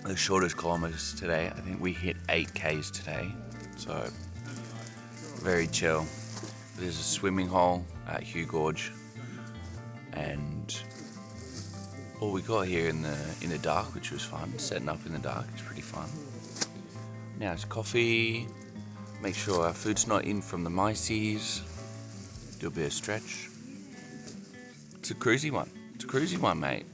A: the shortest kilometers today. I think we hit 8Ks today, so very chill. There's a swimming hole at Hugh Gorge, and all we got here in the dark, which was fun. Setting up in the dark is pretty fun. Now it's coffee. Make sure our food's not in from the mices. Do a bit of stretch. It's a cruisy one. It's a cruisy one, mate.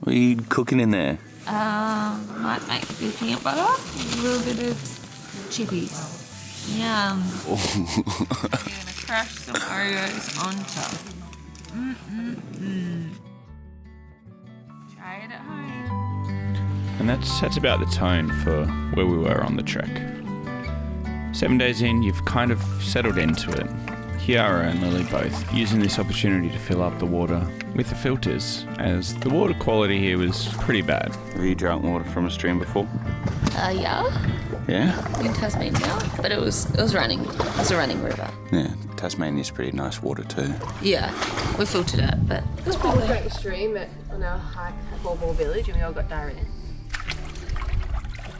A: What are you cooking in there?
F: Might make the peanut butter, a little bit of chippies. Yum.
A: Oh.
F: I'm gonna crush some Oreos on top. Try it at home.
A: And that's about the tone for where we were on the trek. 7 days in, you've kind of settled into it. Kiara and Lily both using this opportunity to fill up the water with the filters, as the water quality here was pretty bad. Have you drunk water from a stream before?
F: Yeah.
A: Yeah?
F: In Tasmania, but it was running. It was a running river.
A: Yeah, Tasmania's pretty nice water too.
F: Yeah, we filtered it, but it was pretty
K: We
F: good.
K: drank the stream on our hike at Ball Village and we all got diarrhea.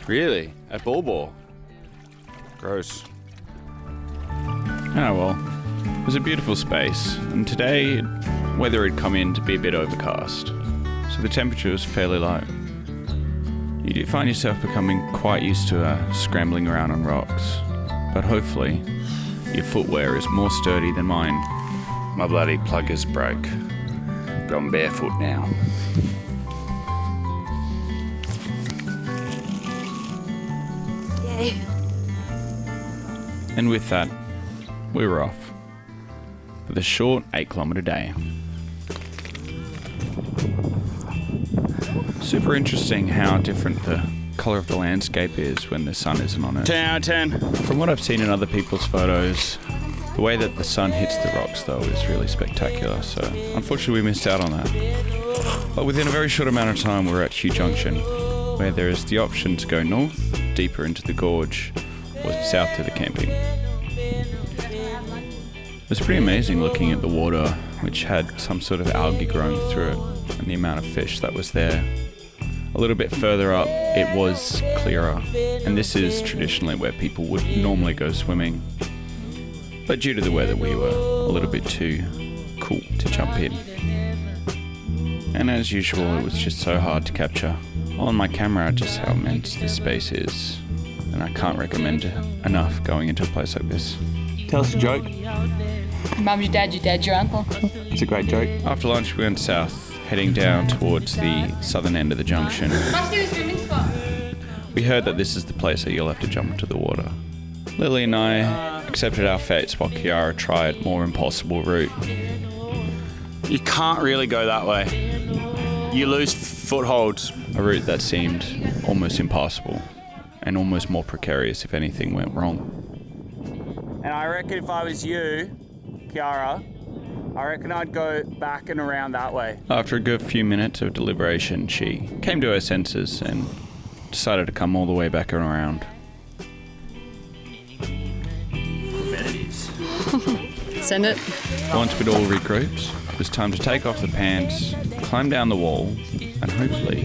A: Really? At Ball? Gross. Oh well. It was a beautiful space, and today weather had come in to be a bit overcast, so the temperature was fairly low. You do find yourself becoming quite used to scrambling around on rocks, but hopefully your footwear is more sturdy than mine. My bloody pluggers broke, but I'm barefoot now.
F: Yay.
A: And with that, we were off for the short 8-kilometre day. Super interesting how different the colour of the landscape is when the sun isn't on it. 10 out of 10. From what I've seen in other people's photos, the way that the sun hits the rocks though is really spectacular, so unfortunately we missed out on that. But within a very short amount of time we're at Hugh Junction, where there is the option to go north, deeper into the gorge, or south to the camping. It was pretty amazing looking at the water, which had some sort of algae growing through it, and the amount of fish that was there. A little bit further up, it was clearer, and this is traditionally where people would normally go swimming. But due to the weather, we were a little bit too cool to jump in. And as usual, it was just so hard to capture on my camera just how immense this space is. And I can't recommend enough going into a place like this. Tell us a joke.
D: Your mum's your dad, your uncle.
A: It's a great joke. After lunch, we went south, heading down towards the southern end of the junction. We heard that this is the place that you'll have to jump into the water. Lily and I accepted our fates while Kiara tried more impossible route. You can't really go that way. You lose footholds. A route that seemed almost impassable and almost more precarious if anything went wrong. And I reckon if I was you, Kiara, I reckon I'd go back and around that way. After a good few minutes of deliberation, she came to her senses and decided to come all the way back and around.
D: Send it.
A: Once we'd all regrouped, it was time to take off the pants, climb down the wall, and hopefully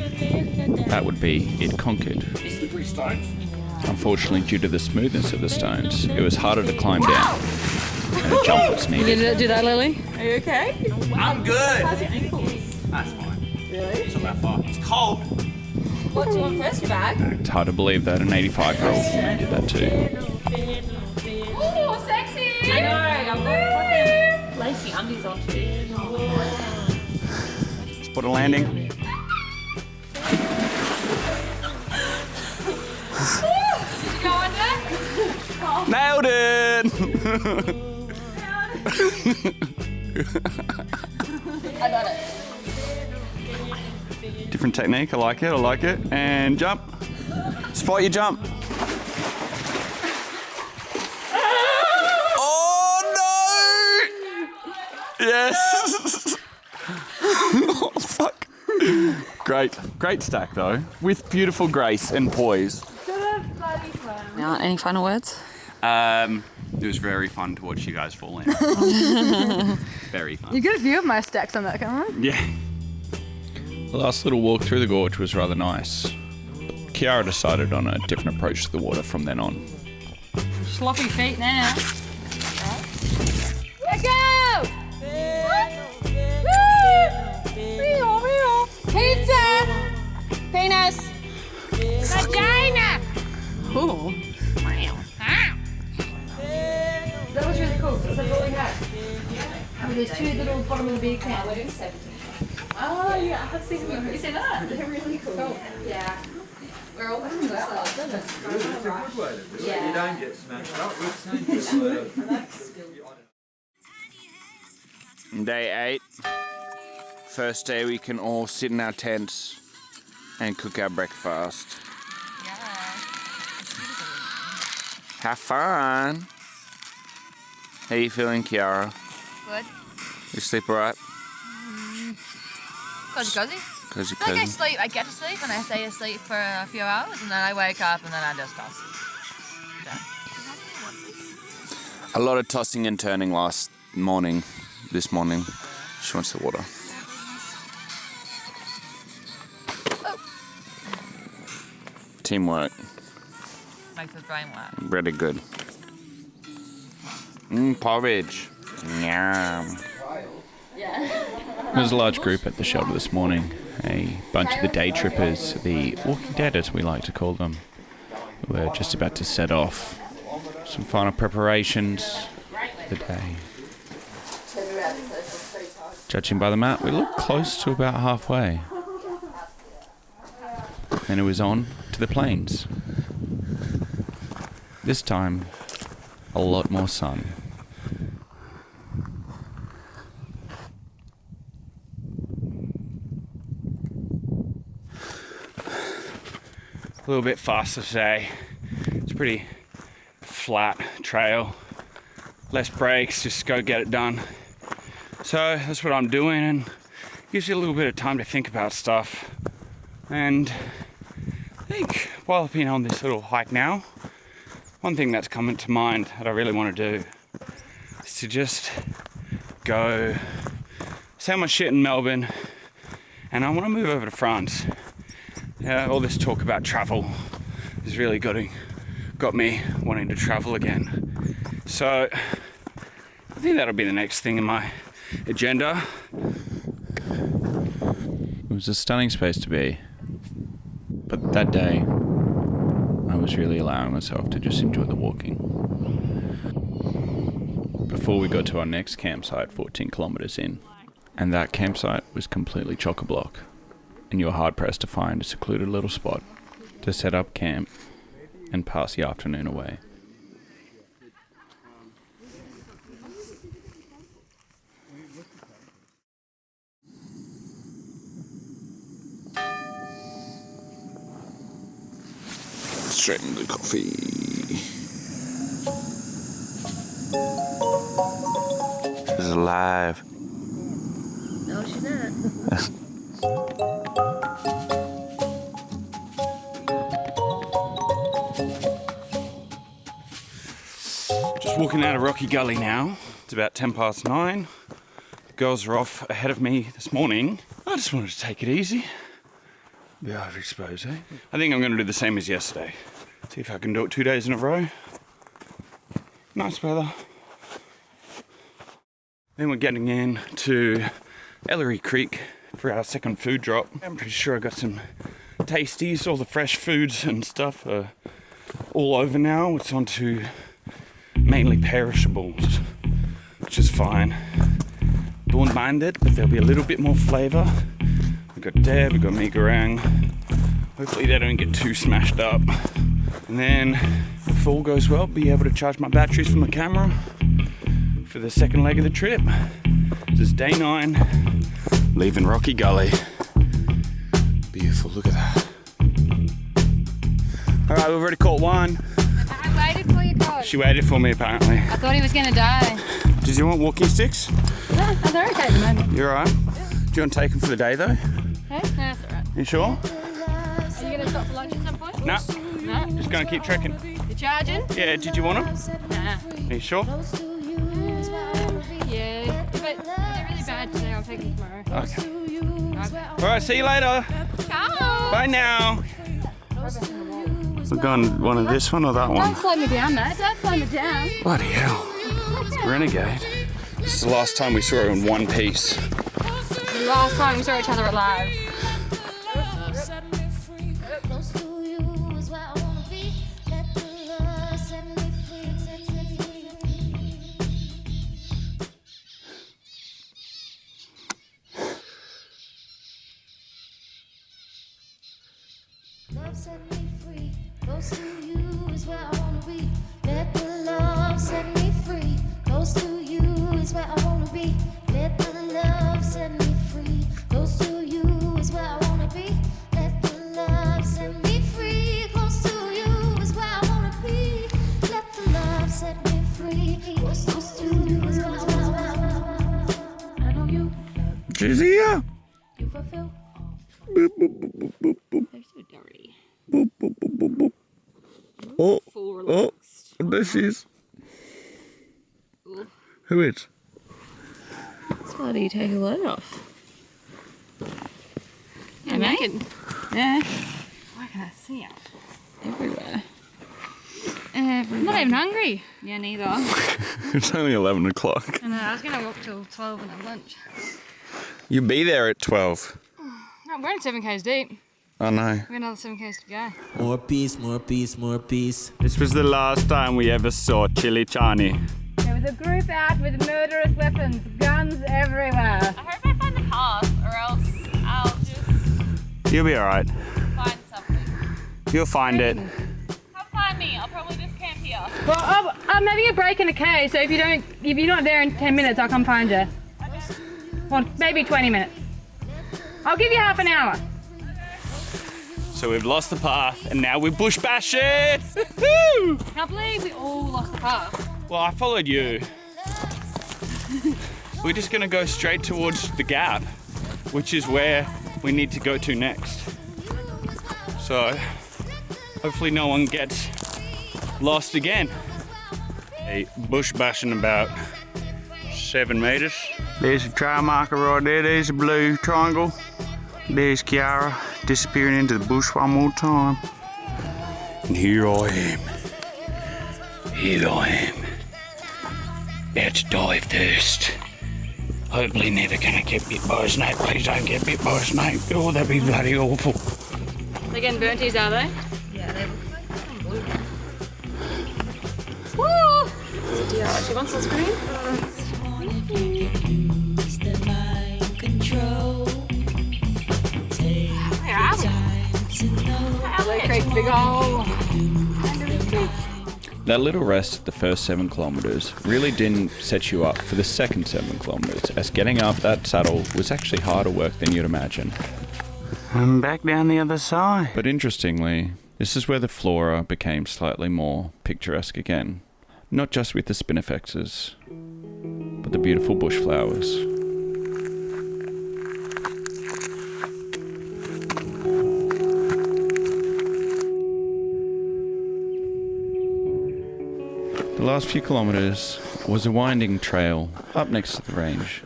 A: that would be it conquered.
I: Slippery stones.
A: Unfortunately, due to the smoothness of the stones, it was harder to climb down, and a jump was
D: You
A: needed.
D: did that, Lily?
F: Are you okay?
C: I'm good.
F: How's your ankles?
C: That's fine.
F: Really?
C: It's not that far. It's cold.
F: What do you want first, your bag?
A: It's hard to believe that an 85-year-old woman did that too.
F: Ooh, sexy! I know, I've got fucking lacy undies on too.
A: Spot a landing.
F: Go under?
A: Nailed it!
F: I got it.
A: Different technique, I like it. And jump. Spot your jump. Oh no! Yes! Oh fuck. Great stack though, with beautiful grace and poise.
E: Now, any final words?
A: It was very fun to watch you guys fall in. Very fun.
D: You get a view of my stacks on that camera.
A: Yeah. The last little walk through the gorge was rather nice. Kiara decided on a different approach to the water from then on.
D: Sloppy feet now.
F: Let's go! Pizza! Penis! Vagina!
D: Ooh.
F: That was really cool. That's all we had. There's two little bottom of the beer cans. We're doing 17. Oh, yeah, I have seen them. You see that? They're really cool. Yeah. We're all doing well.
J: It's a good way to do it.
F: Yeah.
J: You don't get smashed up.
A: Day 8. First day we can all sit in our tents and cook our breakfast. Have fun. How you feeling, Kiara?
F: Good.
A: You sleep alright?
F: Cozy.
A: Cozy.
F: I get to sleep and I stay asleep for a few hours and then I wake up and then I just toss.
A: A lot of tossing and turning this morning. She wants the water. Teamwork.
F: Makes the brain work.
A: Really good. Porridge. Yum. There's a large group at the shelter this morning. A bunch of the day trippers, the Walking Dead as we like to call them. We're just about to set off. Some final preparations for the day. Judging by the map, we look close to about halfway. Then it was on to the plains. This time, a lot more sun. A little bit faster today. It's a pretty flat trail. Less breaks, just go get it done. So that's what I'm doing, and gives you a little bit of time to think about stuff. And I think while I've been on this little hike now, one thing that's coming to mind that I really want to do is to just go sell my shit in Melbourne, and I want to move over to France. Yeah, all this talk about travel has really got me wanting to travel again. So I think that'll be the next thing in my agenda. It was a stunning space to be, but that day I was really allowing myself to just enjoy the walking. Before we got to our next campsite 14 kilometers in, and that campsite was completely chock-a-block, and you were hard-pressed to find a secluded little spot to set up camp and pass the afternoon away. Straight into the coffee. She's alive.
K: No, she's not.
A: Just walking out of Rocky Gully now. It's about 9:10. The girls are off ahead of me this morning. I just wanted to take it easy. Be overexposed, eh? I think I'm going to do the same as yesterday. See if I can do it 2 days in a row. Nice weather. Then we're getting in to Ellery Creek for our second food drop. I'm pretty sure I got some tasties. All the fresh foods and stuff are all over now. It's on to mainly perishables, which is fine. Don't mind it, but there'll be a little bit more flavour. We've got Deb, we've got Megarang. Hopefully they don't get too smashed up. And then, if all goes well, be able to charge my batteries from the camera for the second leg of the trip. This is day 9, leaving Rocky Gully. Beautiful, look at that. All right, we've already caught one.
D: I waited for you, Cohen.
A: She waited for me, apparently.
D: I thought he was going to die.
A: Did you want walking sticks?
D: No, they're okay at the moment.
A: You're all right? Do you want to take them for the day, though?
D: Hey? No, that's all right.
A: You sure?
D: Are you going to stop for lunch at some point?
A: No.
D: No?
A: Just going to keep trekking.
D: You're charging?
A: Yeah, did you want them?
D: Nah.
A: Are you sure?
D: Yeah, but they're really bad today. I'll take them tomorrow.
A: Okay. All right, see you later.
D: Ciao.
A: Bye now. We're going one of this one or that
D: Don't
A: one?
D: slow me down, mate. Don't slow me down.
A: Bloody hell. Renegade. This is the last time we saw her in one piece.
D: The last time we saw each other alive.
L: Love set me free, close to you is where I wanna be. Let the love set me free, close to you is where I wanna be. Let the love set me free, close to you is where I wanna be. Let the love set me free, close to you is where I wanna be. Let the love set me free, close to you is where I wanna be. I know you.
A: She's here.
L: You fulfill.
A: Boop, boop, boop, boop, boop, boop.
E: They're so dirty.
A: Boop, boop, boop, boop, boop. Oh,
E: Full relaxed.
A: oh, there she is.
E: Ooh.
A: Who is?
E: That's why do you take a load off?
D: Yeah, naked. Yeah. Why can I see it?
E: Everywhere.
D: I'm not even hungry.
E: Yeah, neither.
A: It's only 11 o'clock.
D: I know, I was going to walk till 12 and have lunch.
A: You'll be there at 12.
D: No, we're only 7 k's deep.
A: I know.
D: We've got another 7 k's to go.
M: More peace, more peace, more peace.
A: This was the last time we ever saw Chili Chani.
D: There was a group out with murderous weapons, guns everywhere.
E: I hope I find the path, or else I'll just
A: You'll be alright.
E: find something.
A: You'll find it.
E: Come find me. I'll probably just camp here.
D: Well, I'm having a break in a K, so if you're not there in 10 minutes, I'll come find you. Well, maybe 20 minutes. I'll give you half an hour.
A: So we've lost the path and now we're bush bashing.
D: I can't believe we all lost the path.
A: Well, I followed you. We're just gonna go straight towards the gap, which is where we need to go to next. So hopefully no one gets lost again. A bush bashing about 7 meters. There's a trail marker right there. There's a blue triangle. There's Kiara. disappearing into the bush one more time. And here I am. Here I am. About to die first. Hopefully never gonna get bit by a snake. Please don't get bit by a snake. Oh, that'd be bloody awful.
E: They're getting burnt-ies, are they?
F: Yeah, they look like blue.
E: Woo! She wants some screen?
F: Big hole.
A: That little rest at the first 7 kilometres really didn't set you up for the second 7 kilometres, as getting up that saddle was actually harder work than you'd imagine. And back down the other side. But interestingly, this is where the flora became slightly more picturesque again. Not just with the spinifexes, but the beautiful bush flowers. The last few kilometres was a winding trail up next to the range.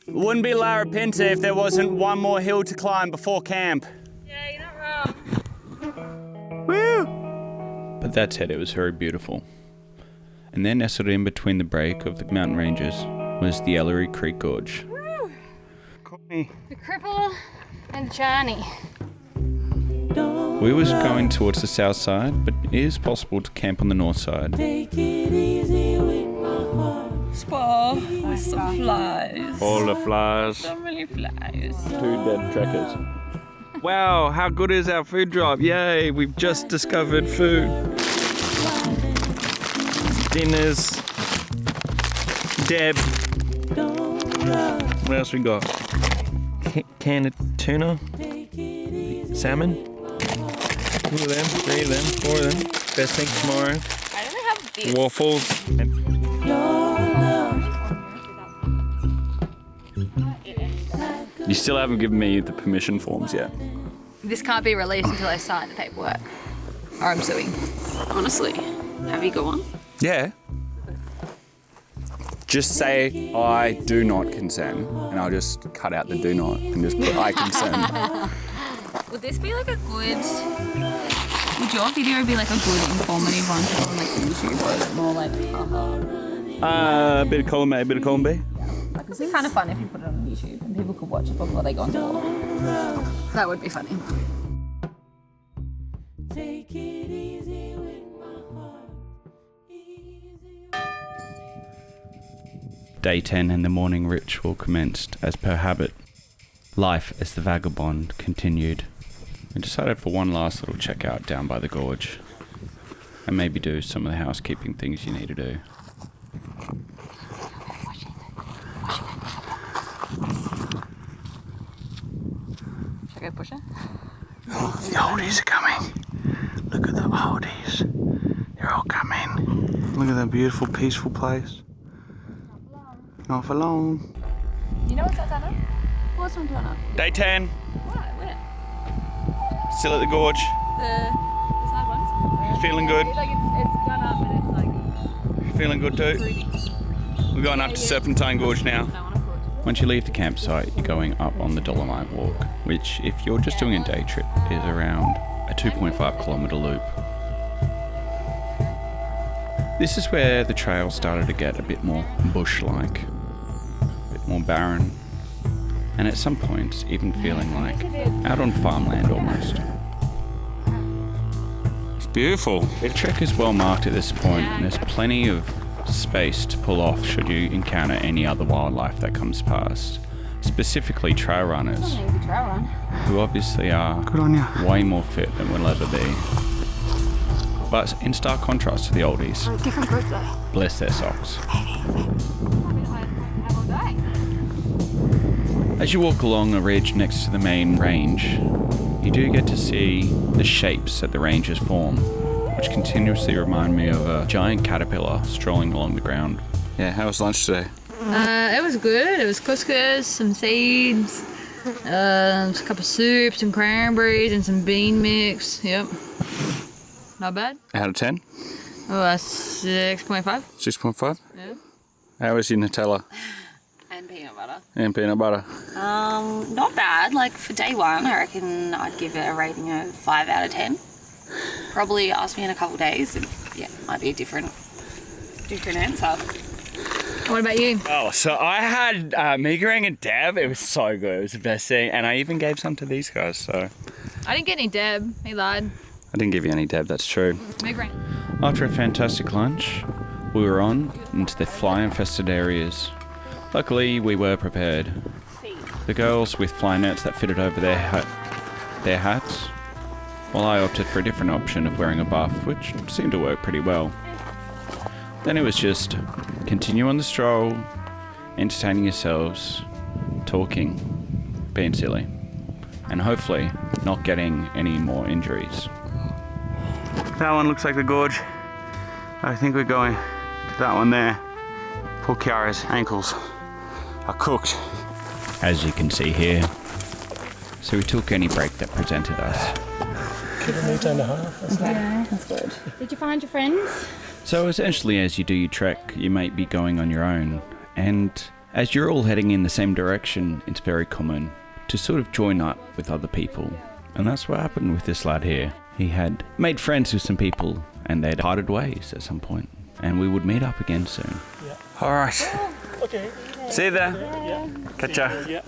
C: It wouldn't be Larapinta if there wasn't one more hill to climb before camp.
E: Yeah, you're not wrong.
C: Woo!
A: But that said, it was very beautiful. And then nestled in between the break of the mountain ranges was the Ellery Creek Gorge.
E: Woo! The cripple and Johnny.
A: We was going towards the south side, but it is possible to camp on the north side.
D: Spa with some flies.
A: All the flies.
D: So many flies.
A: 2 dead trekkers. Wow, how good is our food drive? Yay, we've just discovered food. Dinners. Deb. What else we got? Can of tuna. Salmon. 2 of them, 3 of them, 4 of them. Best thing tomorrow.
E: I don't have this.
A: Waffles. You still haven't given me the permission forms yet.
E: This can't be released until I sign the paperwork. Or I'm suing. Honestly. Have you got one?
A: Yeah. Just say, I do not consent, and I'll just cut out the do not and just put I consent.
E: Would this be like a good... Would your video be like a good informative one to put on like YouTube, or is it more like haha?
A: A bit of column A, a bit of column B.
E: Like, it'd be kind of fun if you put it on YouTube and people could watch it before they go on tour. That would be funny.
A: Day 10 and the morning ritual commenced as per habit. Life as the vagabond continued. We decided for one last little check out down by the gorge and maybe do some of the housekeeping things you need to do.
E: Should I go push it?
A: Oh, the oldies are coming. Look at the oldies. They're all coming. Look at that beautiful, peaceful place. Not for long.
E: You know what's that done? What's on turn up?
A: Day 10.
E: Why? Where?
A: Still at the gorge.
E: The side ones.
A: Feeling good?
E: Like it's gone up and it's like...
A: Feeling good too? We're going up to Serpentine Gorge now. Once you leave the campsite, you're going up on the Dolomite Walk, which, if you're just doing a day trip, is around a 2.5 kilometre loop. This is where the trail started to get a bit more bush-like, a bit more barren, and at some points even feeling like out on farmland almost. It's beautiful. The trek is well marked at this point, and there's plenty of space to pull off should you encounter any other wildlife that comes past. Specifically trail runners, who obviously are way more fit than we'll ever be. But in stark contrast to the oldies.
E: Different group though.
A: Bless their socks. As you walk along a ridge next to the main range, you do get to see the shapes that the ranges form, which continuously remind me of a giant caterpillar strolling along the ground. Yeah, how was lunch today?
D: It was good. It was couscous, some seeds, a cup of soup, some cranberries, and some bean mix. Yep. Not bad.
A: Out of 10?
D: Oh, 6.5.
A: 6.5?
D: Yeah.
A: How was your Nutella?
E: And peanut butter.
A: And peanut butter.
E: Not bad. Like for day one, I reckon I'd give it a rating of 5 out of 10. Probably ask me in a couple of days, and yeah, might be a different answer. What about you?
A: Oh, so I had meagerang and dab. It was so good. It was the best thing. And I even gave some to these guys, so.
D: I didn't get any Deb. He lied.
A: I didn't give you any dab, that's true.
D: Meagerang.
A: After a fantastic lunch, we were on into the fly-infested areas. Luckily, we were prepared. The girls with fly nets that fitted over their hats, while I opted for a different option of wearing a buff, which seemed to work pretty well. Then it was just continue on the stroll, entertaining yourselves, talking, being silly, and hopefully not getting any more injuries. That one looks like the gorge. I think we're going to that one there. Poor Kiara's ankles are cooked, as you can see here. So we took any break that presented us.
D: Okay, that's good. Did you find your friends?
A: So essentially, as you do your trek, you might be going on your own, and as you're all heading in the same direction, it's very common to sort of join up with other people. And that's what happened with this lad here. He had made friends with some people, and they'd parted ways at some point, and we would meet up again soon.
I: Yeah.
A: All right.
I: Okay.
A: See you there.
I: Yeah.
A: Catch ya.
I: Yeah.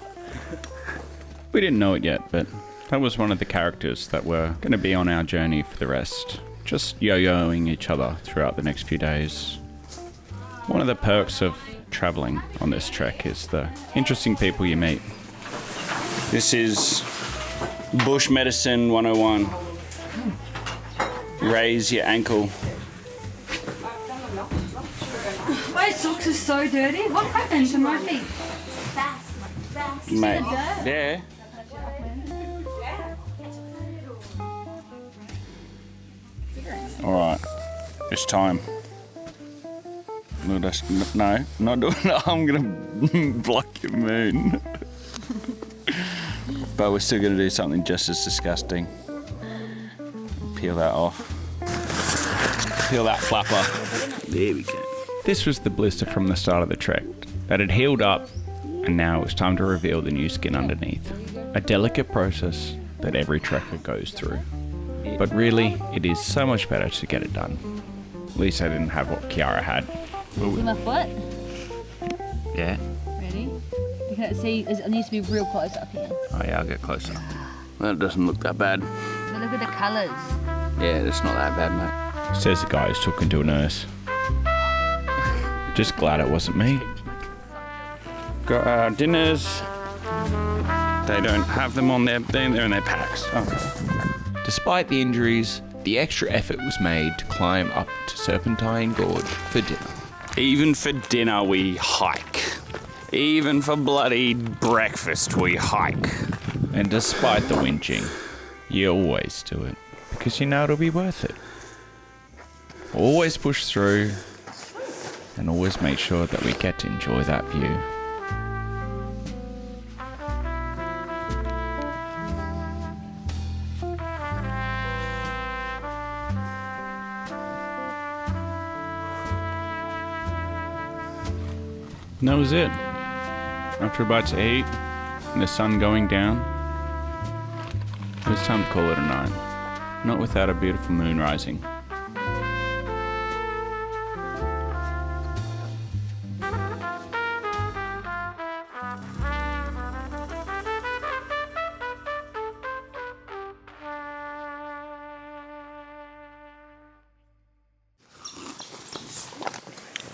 A: We didn't know it yet, but that was one of the characters that were going to be on our journey for the rest. Just yo-yoing each other throughout the next few days. One of the perks of traveling on this trek is the interesting people you meet. This is Bush Medicine 101. Raise your ankle.
D: My socks are so dirty. What happened to my feet?
A: Mate, yeah. Alright, it's time. No, not doing that. I'm gonna block your moon. But we're still gonna do something just as disgusting. Peel that off. Peel that flapper. There we go. This was the blister from the start of the trek that had healed up, and now it's time to reveal the new skin underneath. A delicate process that every trekker goes through. But really, it is so much better to get it done. At least I didn't have what Kiara had.
D: See my foot?
A: Yeah.
D: Ready? You can see, it needs to be real close up here.
A: Oh yeah, I'll get closer. That doesn't look that bad.
D: But look at the colours.
A: Yeah, it's not that bad, mate. Says the guy who's talking to a nurse. Just glad it wasn't me. Got our dinners. They don't have them on their thing, they're in their packs. Oh. Despite the injuries, the extra effort was made to climb up to Serpentine Gorge for dinner. Even for dinner we hike. Even for bloody breakfast we hike. And despite the whinging, you always do it. Because you know it'll be worth it. Always push through. And always make sure that we get to enjoy that view. And that was it. After a bite to eat, and the sun going down, it was time to call it a night. Not without a beautiful moon rising.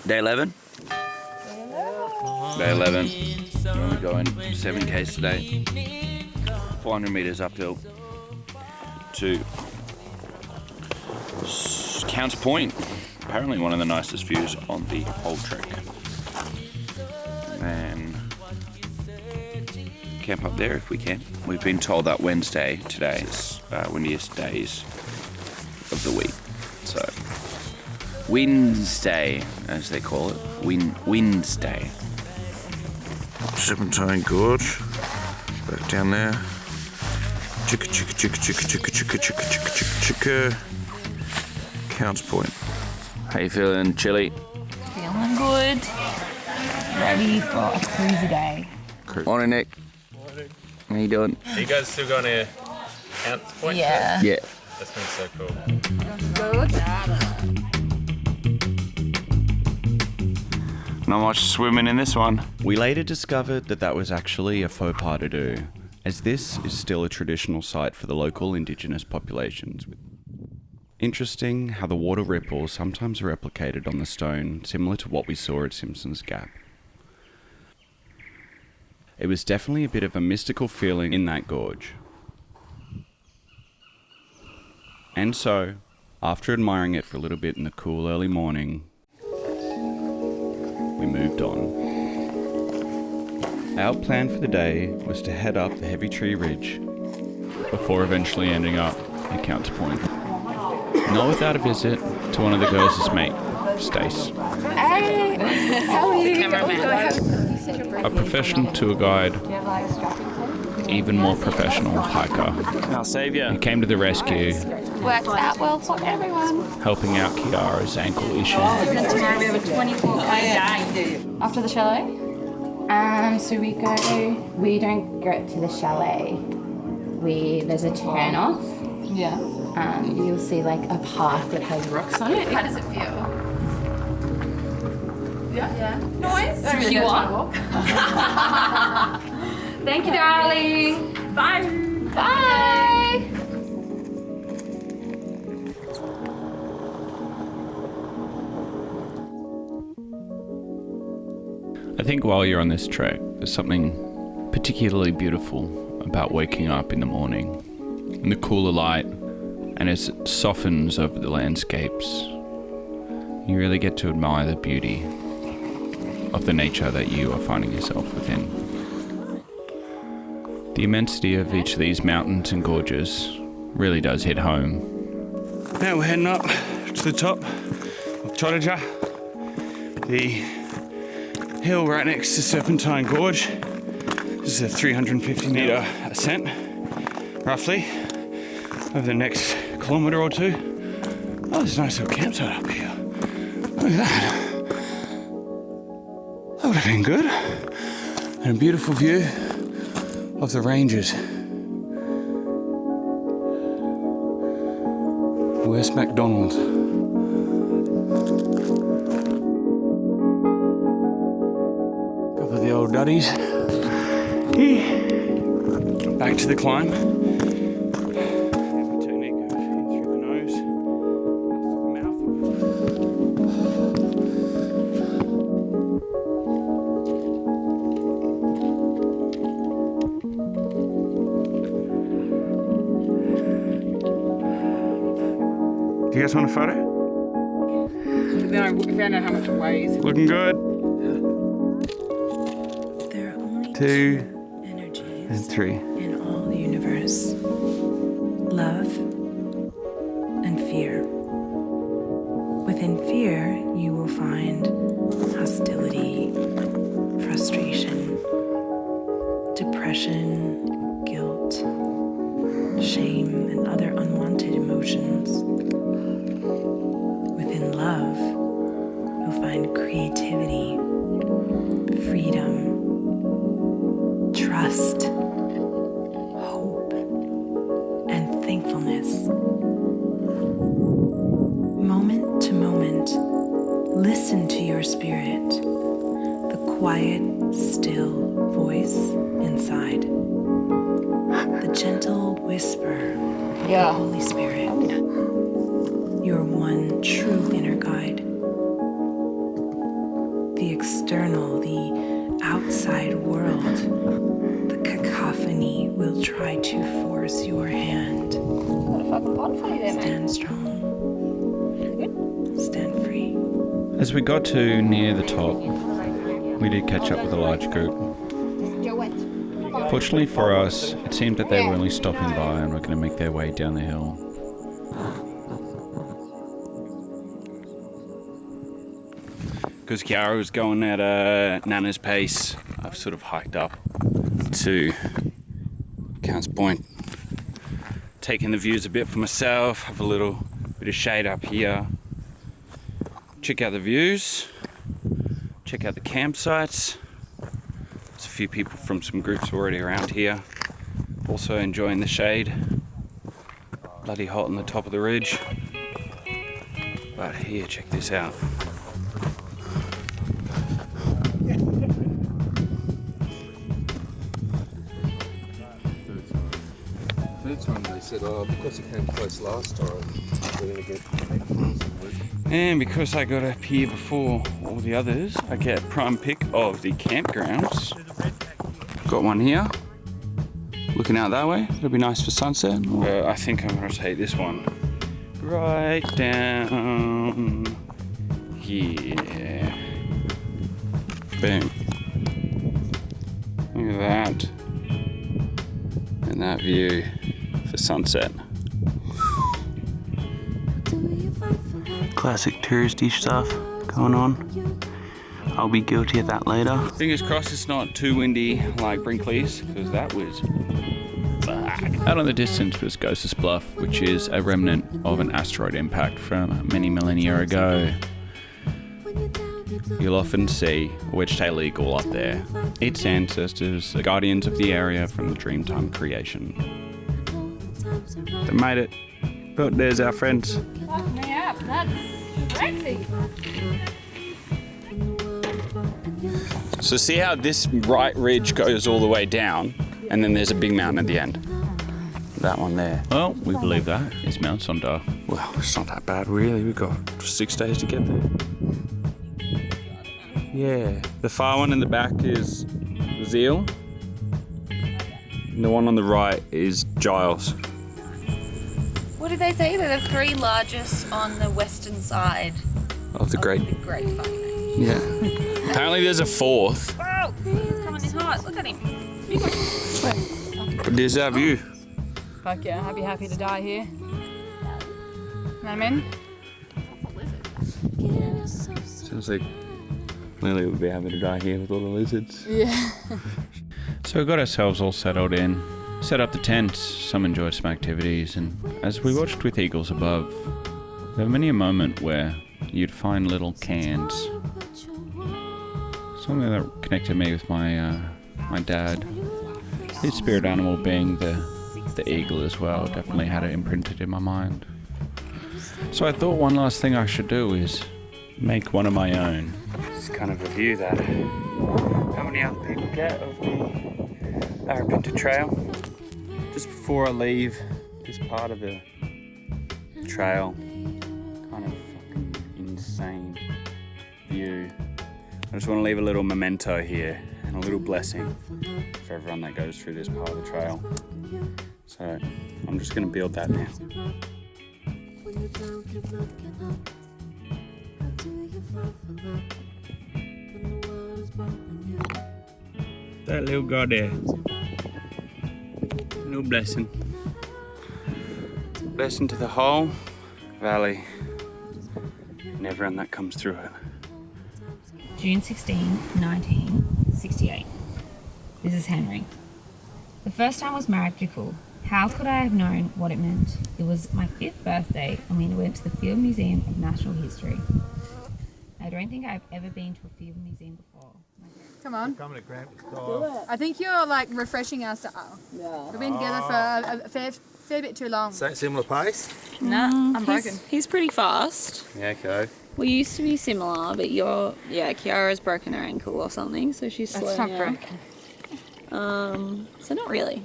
A: Day 11? Day 11. We're going 7Ks today. 400 meters uphill to Counts Point. Apparently one of the nicest views on the whole trek. And camp up there if we can. We've been told that Wednesday today is windiest days of the week. So Wednesday, as they call it. Wednesday. Serpentine Gorge. Back down there. Chicka chicka chicka chicka chicka chicka chicka chicka chicka chicka. Counts Point. How you feeling, Chili?
D: Feeling good. ready for a cruisy day.
C: Morning, Nick. How you doing?
N: Are you guys still going to Ounce Point?
D: Yeah.
C: Yeah.
N: That's been so cool.
A: Not much swimming in this one. We later discovered that was actually a faux pas to do, as this is still a traditional site for the local indigenous populations. Interesting how the water ripples sometimes are replicated on the stone, similar to what we saw at Simpson's Gap. It was definitely a bit of a mystical feeling in that gorge. And so, after admiring it for a little bit in the cool early morning, we moved on. Our plan for the day was to head up the Heavy Tree Ridge before eventually ending up at Counterpoint. Not without a visit to one of the girls' mate, Stace.
E: Hey, how are you?
A: A professional tour guide, even more professional hiker.
C: Our saviour.
A: He came to the rescue,
E: Works out well for everyone.
A: helping out Kiara's ankle issue.
F: And tomorrow we have a 24K day.
E: After the chalet?
K: So we don't go to the chalet. There's a turn off.
E: Yeah.
K: You'll see like a path that has rocks on it.
F: How does it feel? Yeah.
E: Noise?
F: Don't really
E: You
F: go
E: want?
F: to walk.
E: Thank you, darling.
F: Bye.
E: Bye.
A: I think while you're on this trek, there's something particularly beautiful about waking up in the morning in the cooler light, and as it softens over the landscapes, you really get to admire the beauty of the nature that you are finding yourself within. The immensity of each of these mountains and gorges really does hit home.
C: Now we're heading up to the top of Chottaja, the hill right next to Serpentine Gorge. This is a 350 metre ascent, roughly, over the next kilometre or two. Oh, there's a nice little campsite up here. Look at that. That would have been good. And a beautiful view of the ranges. West MacDonnell. Couple of the old duddies. Back to the climb. Technique of in through the nose, out through the mouth. Do you guys want a photo?
H: Then we found out how much it weighs.
C: Looking good.
O: There are only
C: 2
O: energies
C: and 3.
O: in all the universe: love and fear. Within fear, you will find hostility, frustration, depression, guilt, shame, and other unwanted emotions. Within love, you'll find creativity, freedom, trust, hope, and thankfulness. Moment to moment, listen to your spirit, the quiet, still voice inside, the gentle whisper of the Holy Spirit, your one true inner guide. The external, the outside world, the cacophony will try to force your hand. Stand strong. Stand free.
A: As we got to near the top, we did catch up with a large group. Fortunately for us, it seemed that they were only stopping by and were going to make their way down the hill. Because Kiara was going at Nana's pace, I've sort of hiked up to Counts Point, taking the views a bit for myself, have a little bit of shade up here. Check out the views, check out the campsites. There's a few people from some groups already around here, also enjoying the shade. Bloody hot on the top of the ridge. But here, check this out.
B: Third time they said, oh, because you came close last time, we're going to get.
A: And because I got up here before all the others, I get a prime pick of the campgrounds. Got one here, looking out that way. It'll be nice for sunset. I think I'm going to take this one right down here. Boom. Look at that. And that view for sunset. Classic touristy stuff going on. I'll be guilty of that later. Fingers crossed it's not too windy like Brinkley's, because that was fuck. Out in the distance was Ghost's Bluff, which is a remnant of an asteroid impact from many millennia ago. You'll often see a wedge-tailed eagle up there. Its ancestors, the guardians of the area from the Dreamtime creation. They made it. But there's our friends.
F: Fuck me up, that's crazy.
A: So see how this right ridge goes all the way down, and then there's a big mountain at the end. That one there. Well, we believe that is Mount Sonder. Well, it's not that bad really. We've got 6 days to get there. Yeah. The far one in the back is Zeal. And the one on the right is Giles.
E: What did they say? They're the 3 largest on the western side
A: Of the Great.
E: the Great Fucking.
A: Yeah. Apparently there's a 4th.
E: Wow, he's coming in hot. Look at him.
A: But there's our view.
D: Fuck yeah, I'd be happy to die here. I'm in.
A: Sounds like Lily would be happy to die here with all the lizards.
D: Yeah.
A: So we got ourselves all settled in, set up the tents, some enjoyed some activities, and as we watched with eagles above, there were many a moment where you'd find little cans. Something that connected me with my dad. His spirit animal being the eagle as well, definitely had it imprinted in my mind. So I thought one last thing I should do is make one of my own. It's kind of a view that how many other people get of the Larapinta Trail. Just before I leave this part of the trail, kind of fucking insane view. I just want to leave a little memento here and a little blessing for everyone that goes through this part of the trail. So I'm just going to build that now. That little guy there. Little blessing. Blessing to the whole valley and everyone that comes through it.
K: June 16, 1968. This is Henry. The first time was magical. How could I have known what it meant? It was my 5th birthday and we went to the Field Museum of Natural History. I don't think I've ever been to a field museum before.
F: Come on.
J: Coming to Gramps style.
F: I think you're like refreshing our style. Yeah. We've been together for a fair bit too long.
J: Similar pace?
E: Nah,
F: I'm broken.
E: He's pretty fast.
A: Yeah, okay.
E: We used to be similar, but Kiara's broken her ankle or something, so she's
F: That's
E: slow
F: not
E: now.
F: broken.
E: So not really.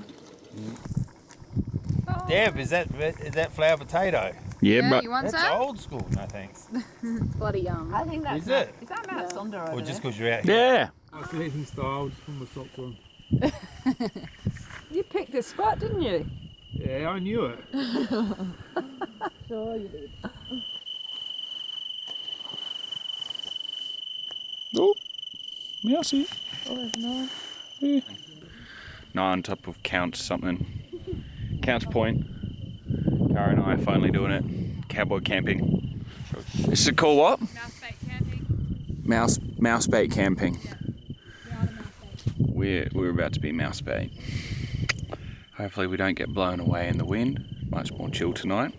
J: Deb, is that flour potato?
A: Yeah, but
F: you want
J: That's
F: some?
J: old school. No thanks.
E: Bloody young.
H: I think that's
J: Is it?
H: Is that Mount Sonder over
J: Or
H: there?
J: just because you're out here?
A: yeah.
B: I was leaving style, just put my socks on.
H: You picked this spot, didn't you?
B: Yeah, I knew it.
H: Sure you did.
A: Oh, yeah, I see it.
H: Oh, there's no.
A: Yeah. No, on top of Count's something. Count's Point. Cara and I are finally doing it. Cowboy camping. This is called what?
F: Mouse bait camping.
A: Mouse bait camping. We're about to be mouse bait. Hopefully we don't get blown away in the wind. Much more chill tonight.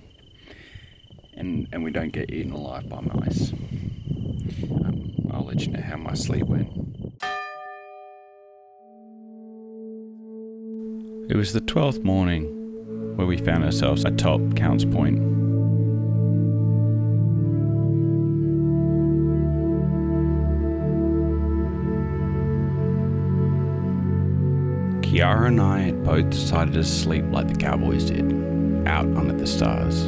A: And we don't get eaten alive by mice. I'll let you know how my sleep went. It was the 12th morning where we found ourselves atop Counts Point. Kiara and I had both decided to sleep like the cowboys did, out under the stars.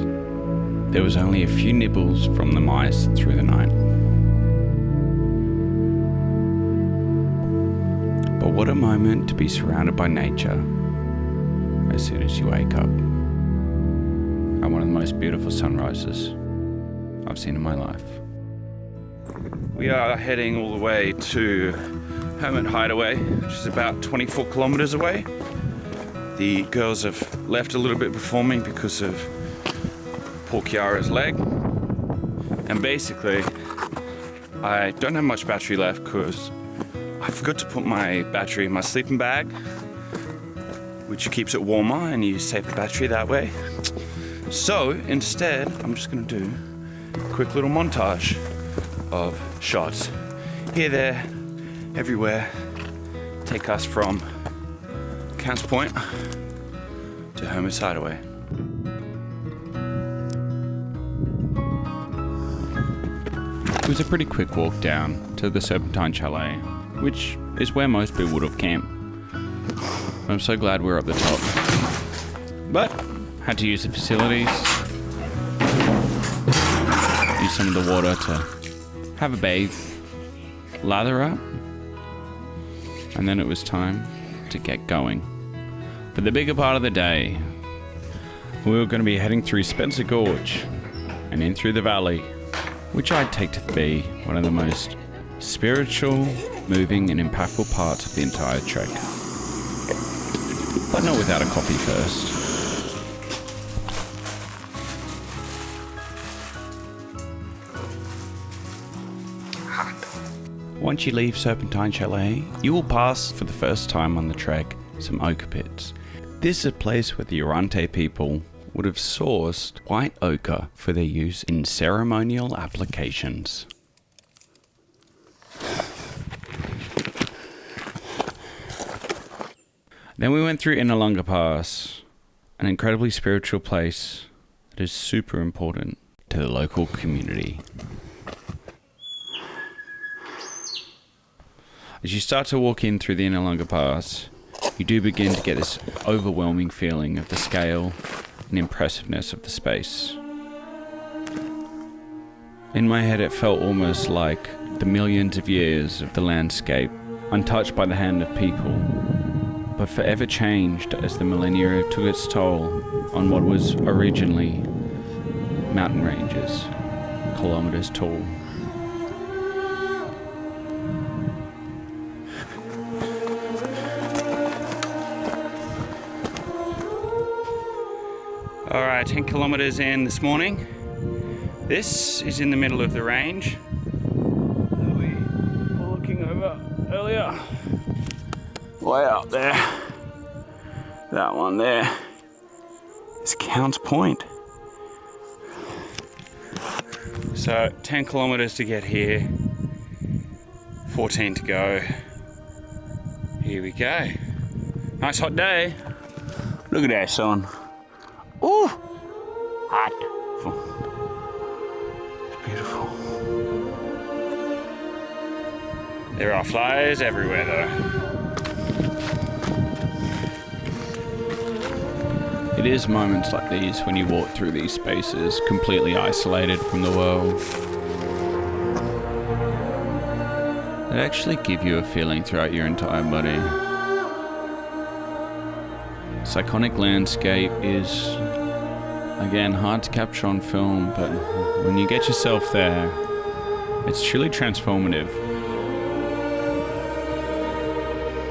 A: There was only a few nibbles from the mice through the night. But what a moment to be surrounded by nature as soon as you wake up. At one of the most beautiful sunrises I've seen in my life. We are heading all the way to Hermit Hideaway, which is about 24 kilometers away. The girls have left a little bit before me because of poor Kiara's leg. And basically, I don't have much battery left because I forgot to put my battery in my sleeping bag, which keeps it warmer and you save the battery that way. So instead, I'm just gonna do a quick little montage of shots. Here, there, everywhere. Take us from Counts Point to Hermit Hideaway. It was a pretty quick walk down to the Serpentine Chalet, which is where most people would have camped. I'm so glad we're up the top. But had to use the facilities, use some of the water to have a bathe, lather up, and then it was time to get going. For the bigger part of the day, we were going to be heading through Spencer Gorge and in through the valley, which I'd take to be one of the most spiritual, moving and impactful parts of the entire trek. But not without a coffee first. Once you leave Serpentine Chalet, you will pass, for the first time on the trek, some ochre pits. This is a place where the Urante people would have sourced white ochre for their use in ceremonial applications. Then we went through Innalunga Pass, an incredibly spiritual place that is super important to the local community. As you start to walk in through the Innalunga Pass, you do begin to get this overwhelming feeling of the scale and impressiveness of the space. In my head, it felt almost like the millions of years of the landscape, untouched by the hand of people, but forever changed as the millennia took its toll on what was originally mountain ranges, kilometers tall. Alright, 10 kilometers in this morning. This is in the middle of the range that we were looking over earlier. Way up there. That one there is Counts Point. So 10 kilometers to get here, 14 to go. Here we go. Nice hot day. Look at that sun. Ooh, hot. It's beautiful. There are flies everywhere though. It is moments like these when you walk through these spaces completely isolated from the world that actually give you a feeling throughout your entire body. This iconic landscape is, again, hard to capture on film, but when you get yourself there, it's truly transformative.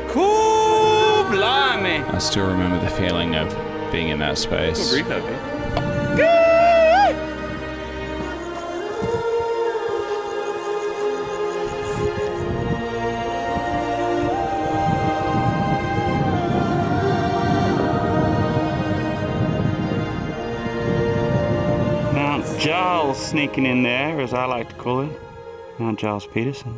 A: Cool, blimey! I still remember the feeling of being in that space.
N: Good breathe, baby.
A: Giles sneaking in there, as I like to call it. Mount Giles Peterson.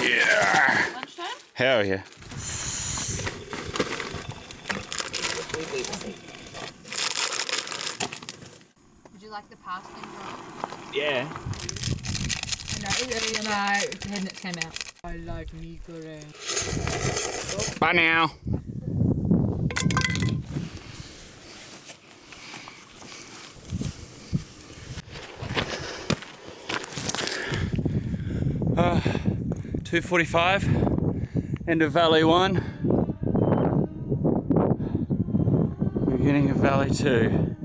A: Yeah. Hell yeah.
D: Would you like the pasta?
A: Yeah.
D: No, it came out. I like meat goreng.
A: Bye now. Uh, 2:45, end of Valley 1. Beginning of Valley 2.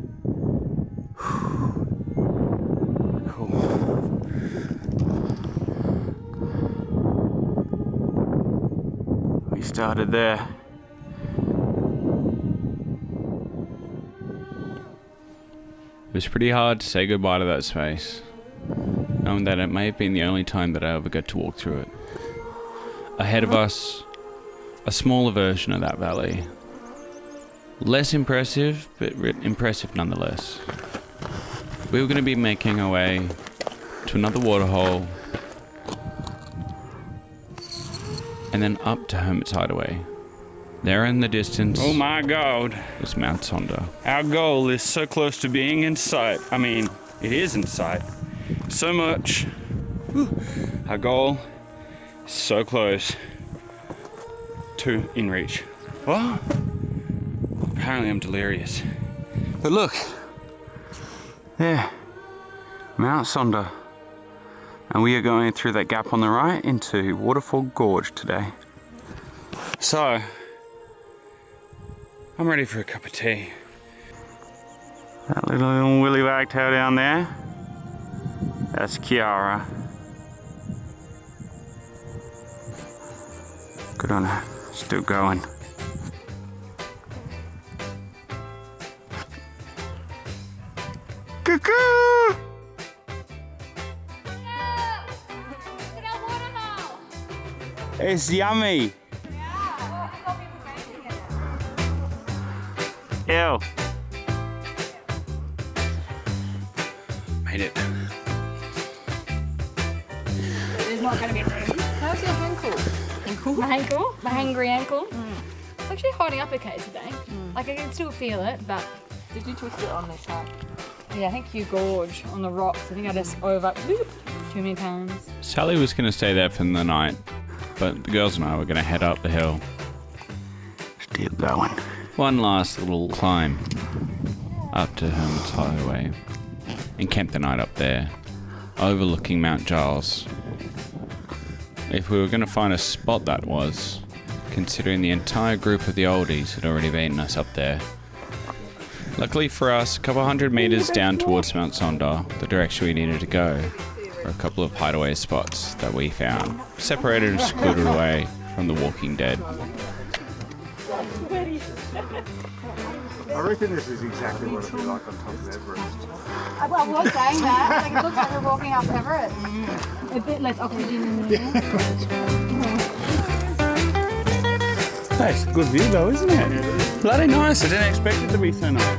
A: Cool. We started there. It was pretty hard to say goodbye to that space, knowing that it may have been the only time that I ever got to walk through it. Ahead of us, a smaller version of that valley. Less impressive, but impressive nonetheless. We were going to be making our way to another waterhole, and then up to Hermit's Hideaway. There in the distance, oh my god, was Mount Sonder. Our goal is so close to being in sight. I mean, it is in sight. So much. Our goal is so close to in reach. Well, apparently I'm delirious. But look, there, Mount Sonder. And we are going through that gap on the right into Waterfall Gorge today. So, I'm ready for a cup of tea. That little willy wagtail down there, that's Kiara. Good on her, still going. Cuckoo! It's yummy. Ew. Made it.
F: There's not going to be room. How's your ankle? My ankle? My hangry ankle? It's actually holding up okay today. Like I can still feel it, but... Did you twist it on this side? Yeah, I think you gorge on the rocks. I think I just over too many times.
A: Sally was going to stay there for the night, but the girls and I were going to head up the hill. Still going. One last little climb up to Hermit's Hideaway and camp the night up there, overlooking Mount Giles. If we were going to find a spot that was, considering the entire group of the oldies had already beaten us up there. Luckily for us, a couple hundred meters down towards Mount Sonder, the direction we needed to go, were a couple of hideaway spots that we found, separated and scooted away from the Walking Dead.
B: I reckon this is exactly what it'd be like on top of Everest.
F: I was saying that. Like, it looks like we're walking up Everest. A bit less oxygen in there.
A: That's a good view though, isn't it? Bloody nice. I didn't expect it to be so nice.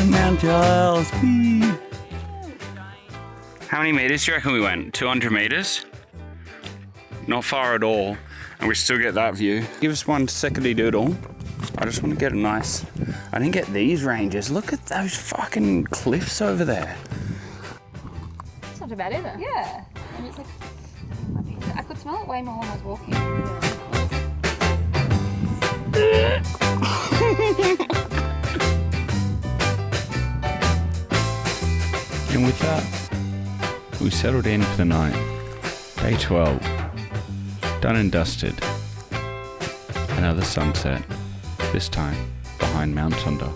A: Mount Giles. How many meters do you reckon we went? 200 meters? Not far at all. And we still get that view. Give us one secondary doodle. I just want to get a nice... I didn't get these ranges. Look at those fucking cliffs over there.
F: It's not too bad either. Yeah. And it's like... I could smell it way more when I was walking.
A: And with that, we settled in for the night. Day 12. Done and dusted. Another sunset. This time behind Mount Sonder.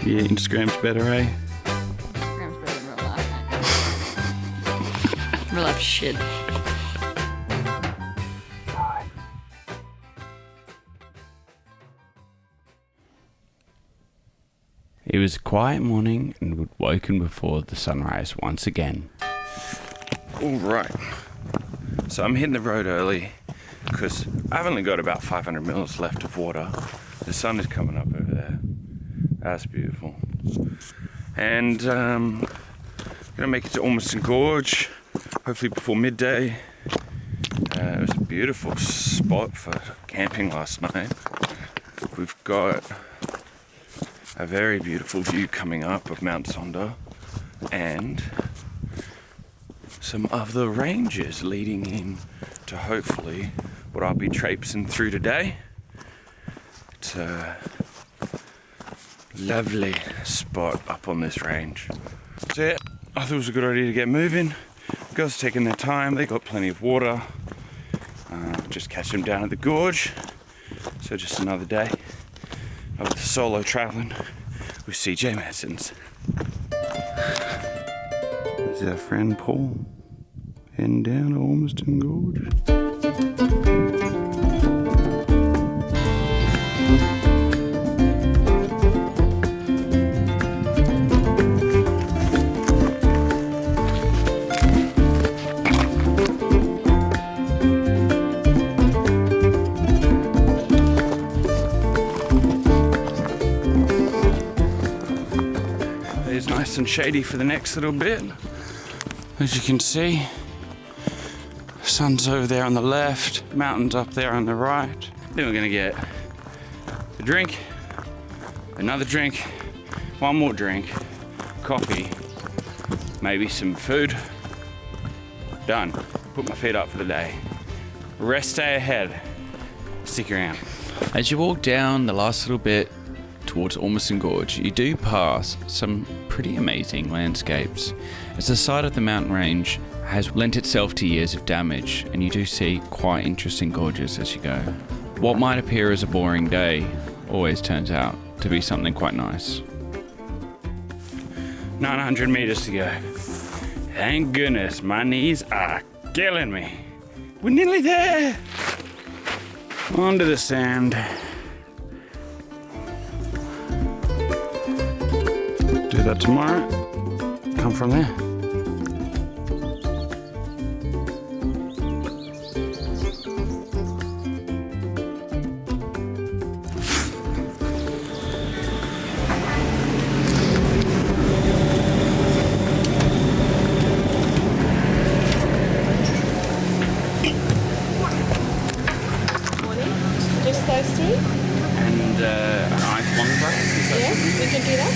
A: Yeah, Instagram's better, eh?
D: Instagram's better than real life, mate. Real life shit.
A: It was a quiet morning and we'd woken before the sunrise once again. Alright, so I'm hitting the road early because I've only got about 500 mils left of water. The sun is coming up over there. That's beautiful. And gonna make it to Ormiston Gorge, hopefully before midday. It was a beautiful spot for camping last night. We've got a very beautiful view coming up of Mount Sonder and some of the ranges leading in to hopefully what I'll be traipsing through today. It's a lovely spot up on this range. So yeah, I thought it was a good idea to get moving. Girls are taking their time, they got plenty of water. Just catch them down at the gorge. So just another day of the solo traveling with CJ Medson's. This is our friend Paul heading down to Ormiston Gorge. It's nice and shady for the next little bit. As you can see, sun's over there on the left, mountains up there on the right. Then we're gonna get a drink, another drink, one more drink, coffee, maybe some food. Done. Put my feet up for the day. Rest day ahead. Stick around. As you walk down the last little bit towards Ormiston Gorge, you do pass some pretty amazing landscapes. As the side of the mountain range has lent itself to years of damage, and you do see quite interesting gorges as you go. What might appear as a boring day always turns out to be something quite nice. 900 meters to go. Thank goodness, my knees are killing me. We're nearly there. Onto the sand. Do that tomorrow. Come from there.
F: Just those three?
A: And an ice long break.
F: Yes, we can do that.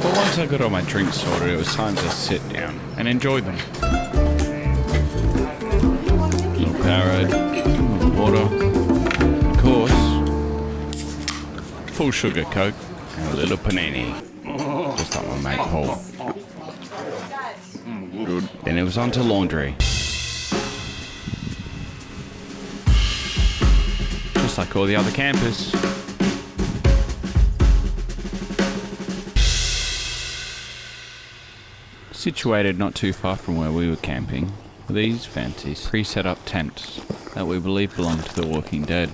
A: But once I got all my drinks sorted, it was time to sit down and enjoy them. Little Powerade, little water, of course, full sugar Coke, and a little panini. Just like my mate Paul. Good. Then it was on to laundry. Just like all the other campers. Situated not too far from where we were camping were these fancy pre-set up tents that we believe belong to the Walking Dead.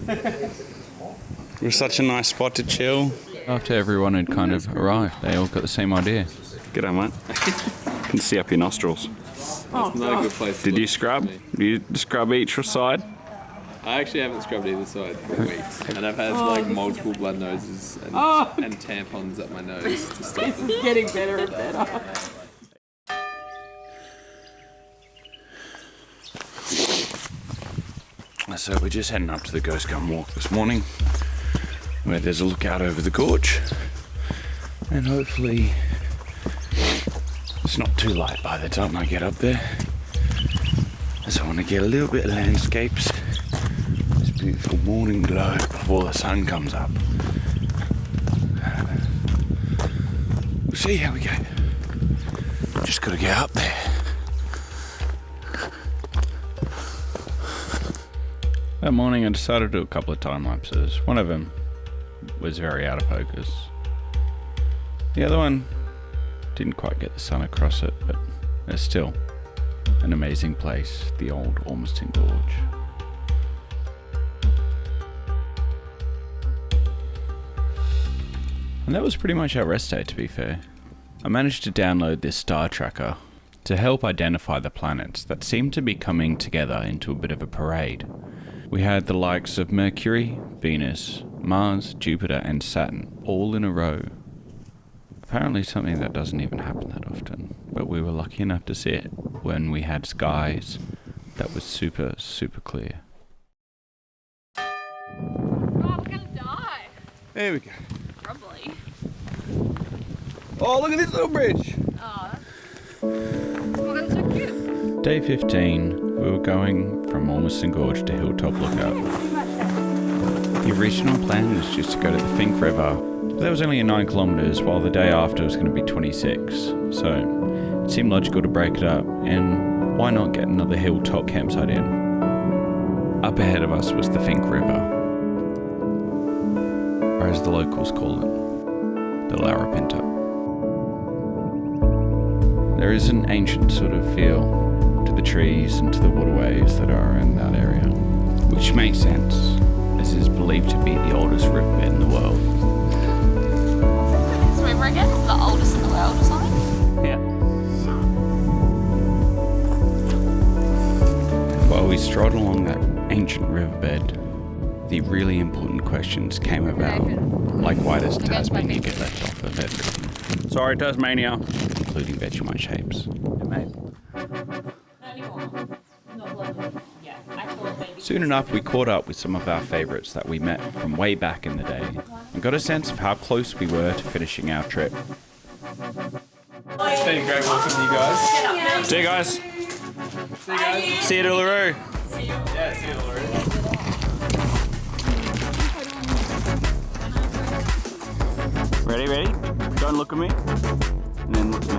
A: It was such a nice spot to chill. After everyone had kind of arrived, they all got the same idea. G'day, mate. I can see up your nostrils.
N: That's not a good place to
A: Did you scrub? Did you scrub each side?
N: I actually haven't scrubbed either side for weeks, and I've had like multiple blood noses and tampons up my nose to stop.
H: This is getting better and better.
A: So we're just heading up to the Ghost Gun Walk this morning, where there's a lookout over the gorge, and hopefully it's not too light by the time I get up there. So I want to get a little bit of landscapes. Beautiful morning glow before the sun comes up. We'll see how we go. Just gotta get up there. That morning I decided to do a couple of time lapses. One of them was very out of focus. The other one didn't quite get the sun across it, but it's still an amazing place, the old Ormiston Gorge. And that was pretty much our rest day, to be fair. I managed to download this star tracker to help identify the planets that seemed to be coming together into a bit of a parade. We had the likes of Mercury, Venus, Mars, Jupiter and Saturn all in a row. Apparently something that doesn't even happen that often, but we were lucky enough to see it when we had skies that was super, super clear.
E: Oh, we're gonna die.
B: There we go.
E: Probably.
B: Oh, look at this little bridge.
E: Oh, that's so cute.
A: Day 15, we were going from Ormiston Gorge to Hilltop Lookout. The original plan was just to go to the Fink River, but that was only 9 kilometres, while the day after was going to be 26. So it seemed logical to break it up, and why not get another Hilltop campsite in? Up ahead of us was the Fink River, or as the locals call it, the Larapinta. There is an ancient sort of feel to the trees and to the waterways that are in that area, which makes sense, as it is believed to be the oldest riverbed in the world.
E: This river, I guess, is the oldest in the world or something?
A: Yeah. While we strolled along that ancient riverbed, the really important questions came about, like why does Tasmania get left off of everything? Sorry, Tasmania. Including Vegemite shapes. Soon enough, we caught up with some of our favourites that we met from way back in the day and got a sense of how close we were to finishing our trip.
N: It's been a great walk with you guys.
A: See you guys.
N: See you guys.
A: See you to Larue.
N: Yeah, see you Ellery.
A: Ready? Don't look at me. And then look at me.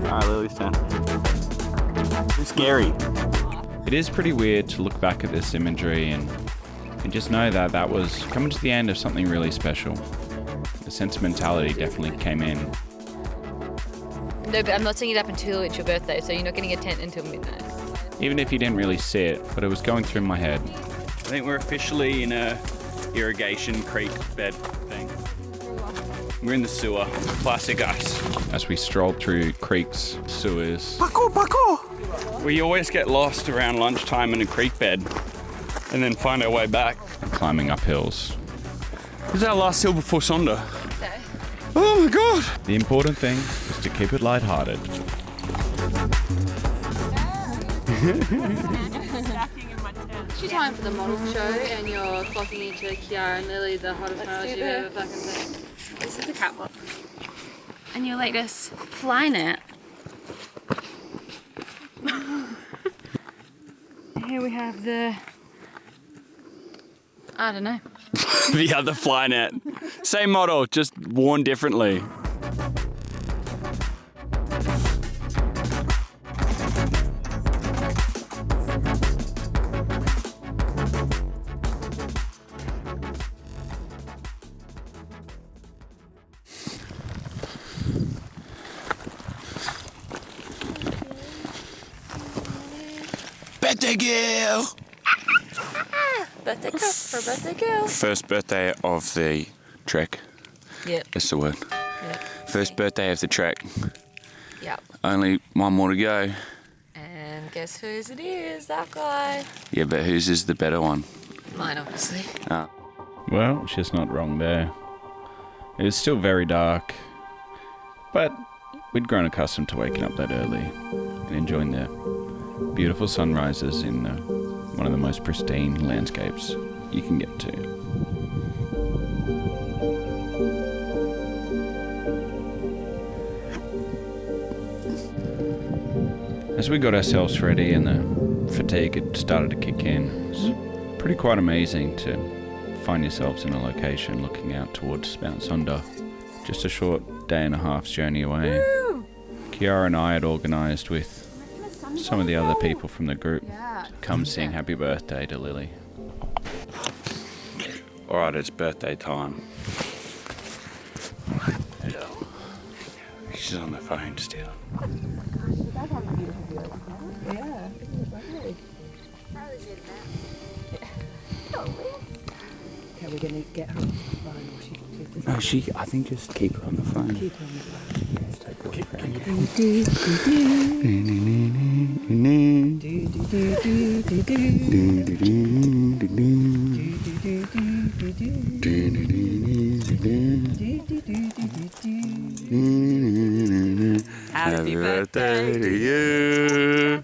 A: Alright, Lily's turn. It's scary. It is pretty weird to look back at this imagery and just know that that was coming to the end of something really special. The sentimentality definitely came in.
D: No, but I'm not setting it up until it's your birthday, so you're not getting a tent until midnight.
A: Even if you didn't really see it, but it was going through my head. I think we're officially in a irrigation creek bed thing. We're in the sewer. Classic us. As we strolled through creeks, sewers. Parkour! We always get lost around lunchtime in a creek bed and then find our way back. And climbing up hills. This is our last hill before Sonder. Oh my god! The important thing is to keep it lighthearted.
F: It's your time for the model show and you're clocking into Kiara and Lily, the hottest models you've ever fucking seen.
E: This is the catwalk. And your latest fly net.
D: Here we have the... I don't know.
A: The other fly net. Same model, just worn differently. Birthday girl!
F: Birthday girl for birthday girl.
A: First birthday of the trek.
F: Yep.
A: That's the word.
F: Yep.
A: First birthday of the trek.
F: Yep.
A: Only one more to go.
F: And guess whose it is? That guy.
A: Yeah, but whose is the better one?
F: Mine, obviously.
A: Ah. Well, she's not wrong there. It was still very dark, but we'd grown accustomed to waking up that early and enjoying the beautiful sunrises in one of the most pristine landscapes you can get to. As we got ourselves ready and the fatigue had started to kick in, it was pretty quite amazing to find yourselves in a location looking out towards Mount Sonder, just a short day and a half's journey away. Kiara and I had organised with some of the other people from the group come sing happy birthday to Lily. Alright, it's birthday time. Hello. She's on the phone still.
F: Yeah. Okay, we're gonna get her off the phone or she can keep this.
A: No, I think just keep her on the phone.
F: Keep her on the phone.
A: Let's take her
F: Happy birthday to you.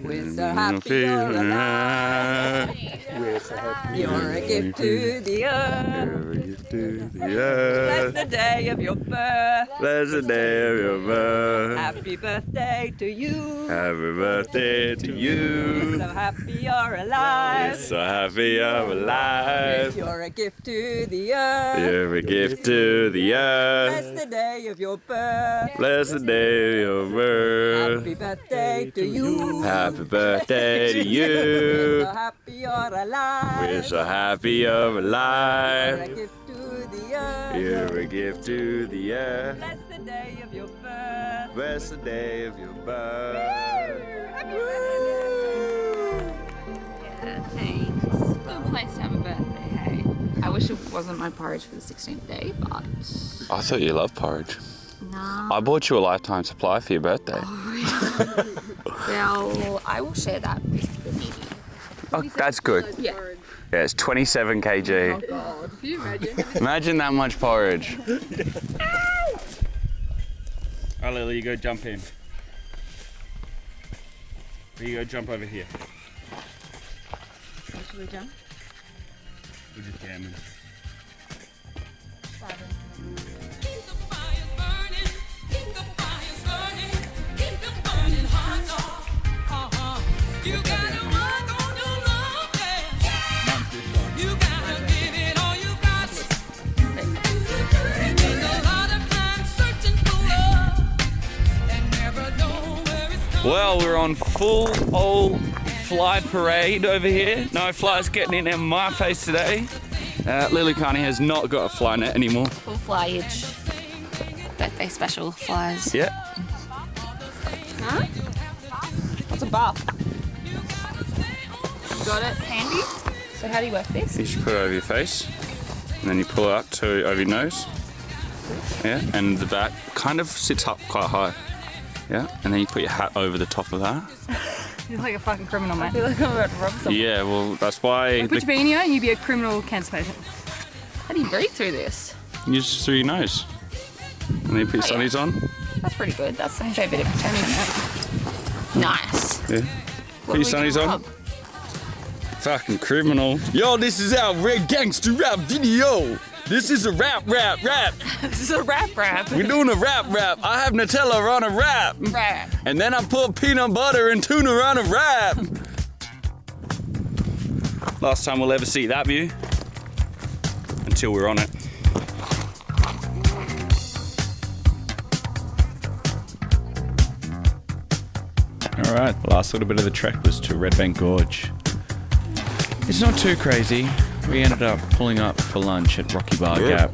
F: We're so happy you're alive. We're so happy you're a gift to the earth.
A: You're a gift to the earth.
F: Bless the day of your birth.
A: Bless the day of your birth.
F: Happy birthday to you.
A: Happy birthday to you.
F: We're so happy you're alive.
A: We're so happy you're alive.
F: You're a gift to the earth.
A: You're a gift to the earth.
F: Bless the day of your birth.
A: Bless the day of your birth.
F: Happy birthday to you.
A: Happy birthday to
F: We're
A: you.
F: so happy you're alive.
A: We're so happy you're
F: You're a
A: alive.
F: gift to the earth.
A: You're a gift to the earth.
F: Bless the day of your birth.
A: Bless the day of your birth.
E: Yeah, thanks. Good place to have a birthday, hey? I wish it wasn't my porridge for the 16th day, but...
A: I thought you loved porridge.
E: No.
A: I bought you a lifetime supply for your birthday.
E: Well, I will share that with the needy.
A: Oh, that's good.
E: Yeah.
A: Yeah, it's 27 kg.
E: Oh, God. Can you imagine?
A: Imagine that much porridge. Oh, Lily, you go jump in. You go jump over here.
E: Where should we jump?
A: We're just jamming. Well, we're on full old fly parade over here. No flies getting in my face today. Lily Carney has not got a fly net anymore.
E: Full flyage. Birthday special flies.
A: Yeah.
E: Huh? What's a buff? Got it handy? So how do you work this?
A: You just put it over your face, and then you pull it up to over your nose. Yeah, and the back kind of sits up quite high. Yeah, and then you put your hat over the top of that.
P: You're like a fucking criminal, man.
E: I feel like I'm about to rob someone.
A: Yeah, well, that's why.
P: Put your beanie on, you'd be a criminal cancer patient.
E: How do you breathe through this?
A: You just through your nose. And then you put your sunnies on.
E: That's pretty good. That's a bit of protection. Nice.
A: Yeah. Put your sunnies on. Fucking criminal. Yo, this is our red gangster rap video. This is a rap.
E: This is a rap.
A: We're doing a rap. I have Nutella on a wrap. And then I put peanut butter and tuna on a wrap. Last time we'll ever see that view. Until we're on it. Alright, the last little bit of the trek was to Redbank Gorge. It's not too crazy. We ended up pulling up for lunch at Wallaby Gap.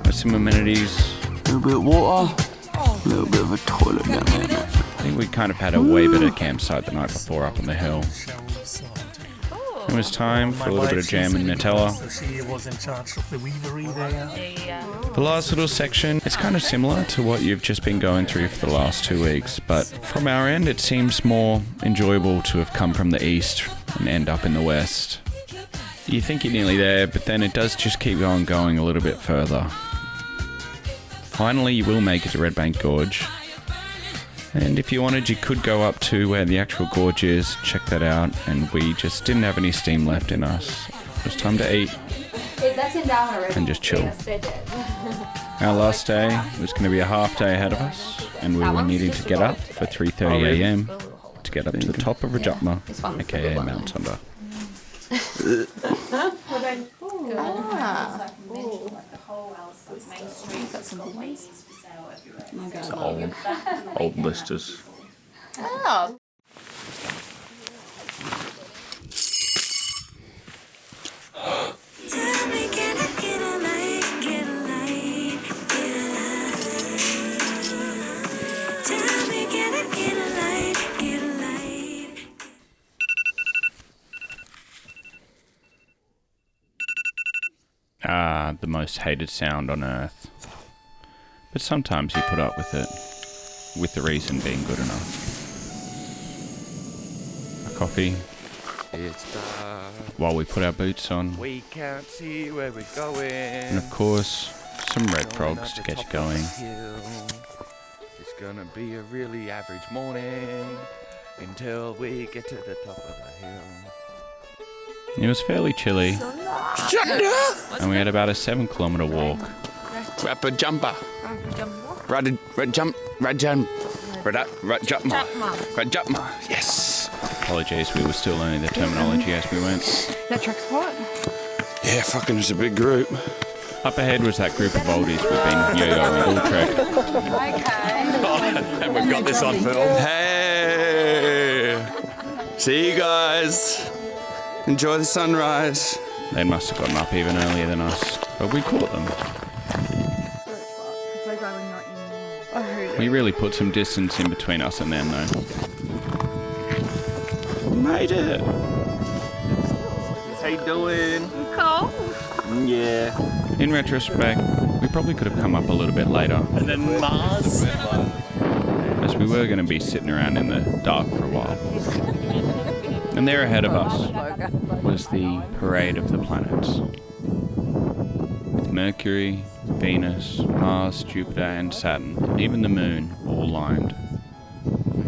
A: With some amenities. A little bit of water. A little bit of a toilet down there. I think we kind of had a way better campsite the night before up on the hill. It was time for a little bit of jam and Nutella.
Q: She was in charge of the weavery there.
A: The last little section, it's kind of similar to what you've just been going through for the last 2 weeks, but from our end it seems more enjoyable to have come from the east and end up in the west. You think you're nearly there, but then it does just keep going a little bit further. Finally, you will make it to Redbank Gorge. And if you wanted, you could go up to where the actual gorge is, check that out, and we just didn't have any steam left in us. It was time to eat and just chill. Our last day was going to be a half day ahead of us, and we were needing to get up for 3:30 a.m. to get up to the top of Rutjupma, aka Mount Sonder. It's old blisters.
E: Oh,
F: up.
A: Ah, the most hated sound on earth. But sometimes you put up with it, with the reason being good enough. A coffee.
R: It's dark.
A: While we put our boots on.
R: We can't see where we're going.
A: And of course, some red frogs to get you going.
R: It's gonna be a really average morning until we get to the top of the hill.
A: It was fairly chilly.
R: Sonder!
A: And we had about a 7-kilometre walk.
R: Rutjupma. Rutjupma. Yes.
A: Apologies, we were still learning the terminology as we went.
P: That truck spot?
R: Yeah, fucking it's a big group.
A: Up ahead was that group of oldies we've been yo-yoing all trek.
R: And we've got this on film. Hey! See you guys. Enjoy the sunrise.
A: They must have gotten up even earlier than us, but we caught them. We really put some distance in between us and them, though. Made it!
R: How you doing?
F: Cool.
R: Yeah.
A: In retrospect, we probably could have come up a little bit later.
R: And then Mars.
A: As we were going to be sitting around in the dark for a while. And there ahead of us was the parade of the planets. With Mercury, Venus, Mars, Jupiter and Saturn, and even the moon all lined.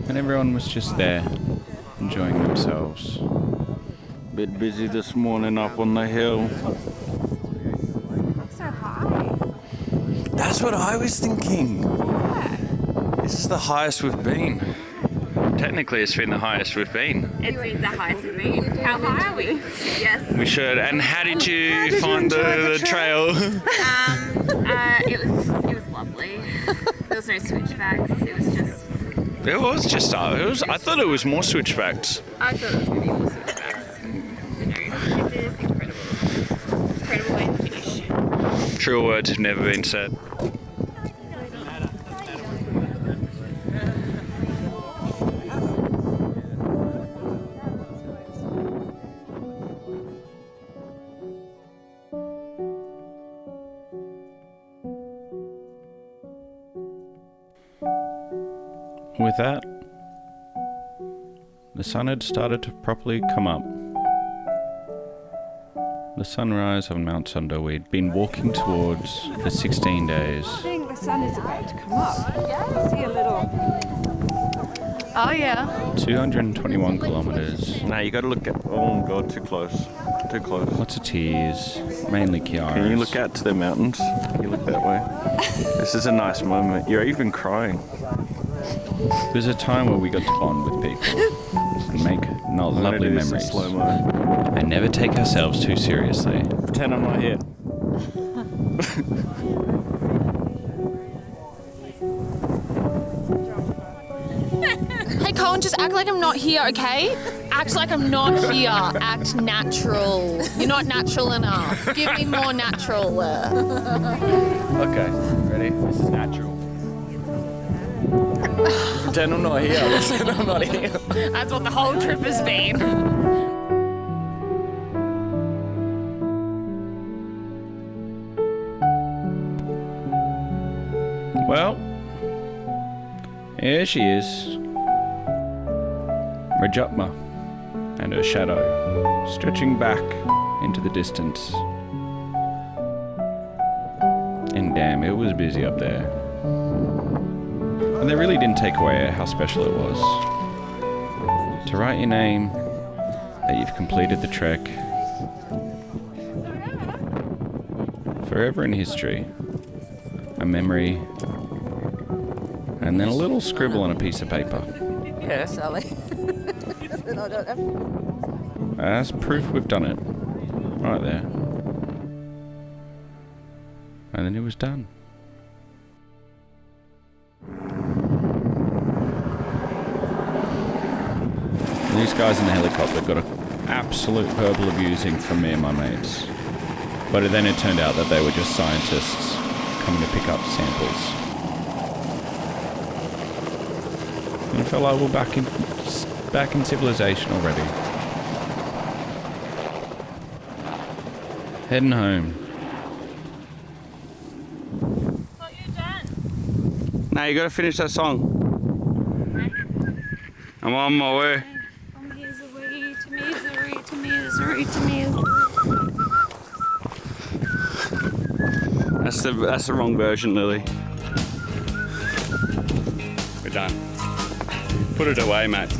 A: And everyone was just there, enjoying themselves.
R: Bit busy this morning up on the hill.
H: So high.
R: That's what I was thinking.
H: Yeah.
R: This is the highest we've been.
C: Technically, it's been the highest we've been.
E: It's been the highest we've been. How high are we? Yes.
C: We should. And how did you find the trail?
E: It was lovely. There was no switchbacks. It was just.
C: It was just. I thought it was more switchbacks.
E: I thought it was going to be more switchbacks. No, it is incredible. Incredible way to finish.
C: True words have never been said.
A: With that, the sun had started to properly come up. The sunrise on Mount Sonder we'd been walking towards for 16 days.
H: I think the sun is about to come up. I see a little.
F: Oh yeah.
A: 221 kilometres.
R: Nah, you gotta look at. Oh god, too close. Too close.
A: Lots of tears, mainly Kiara's.
R: Can you look out to the mountains? You look that way. This is a nice moment. You're even crying.
A: It was a time where we got to bond with people and make lovely memories.
R: Slow-mo.
A: And never take ourselves too seriously.
R: Pretend I'm not here.
F: Hey Cohen, just act like I'm not here, okay? Act like I'm not here. Act natural. You're not natural enough. Give me more natural.
R: Okay, ready? This is natural. Pretend I'm not here. Pretend I'm not here.
F: That's what the whole trip has been.
A: Well, here she is. Rutjupma and her shadow stretching back into the distance. And damn, it was busy up there. And they really didn't take away how special it was. To write your name, that you've completed the trek. Forever in history. A memory. And then a little scribble on a piece of paper.
H: Yeah, Sally.
A: As proof we've done it. Right there. And then it was done. These guys in the helicopter got an absolute verbal abusing from me and my mates. But then it turned out that they were just scientists coming to pick up samples. And I felt like we're back in civilization already. Heading home.
K: Thought you were done.
A: Now you gotta finish that song. I'm on my way.
K: From misery to misery to misery to misery.
A: That's the wrong version, Lily. We're done. Put it away, mate.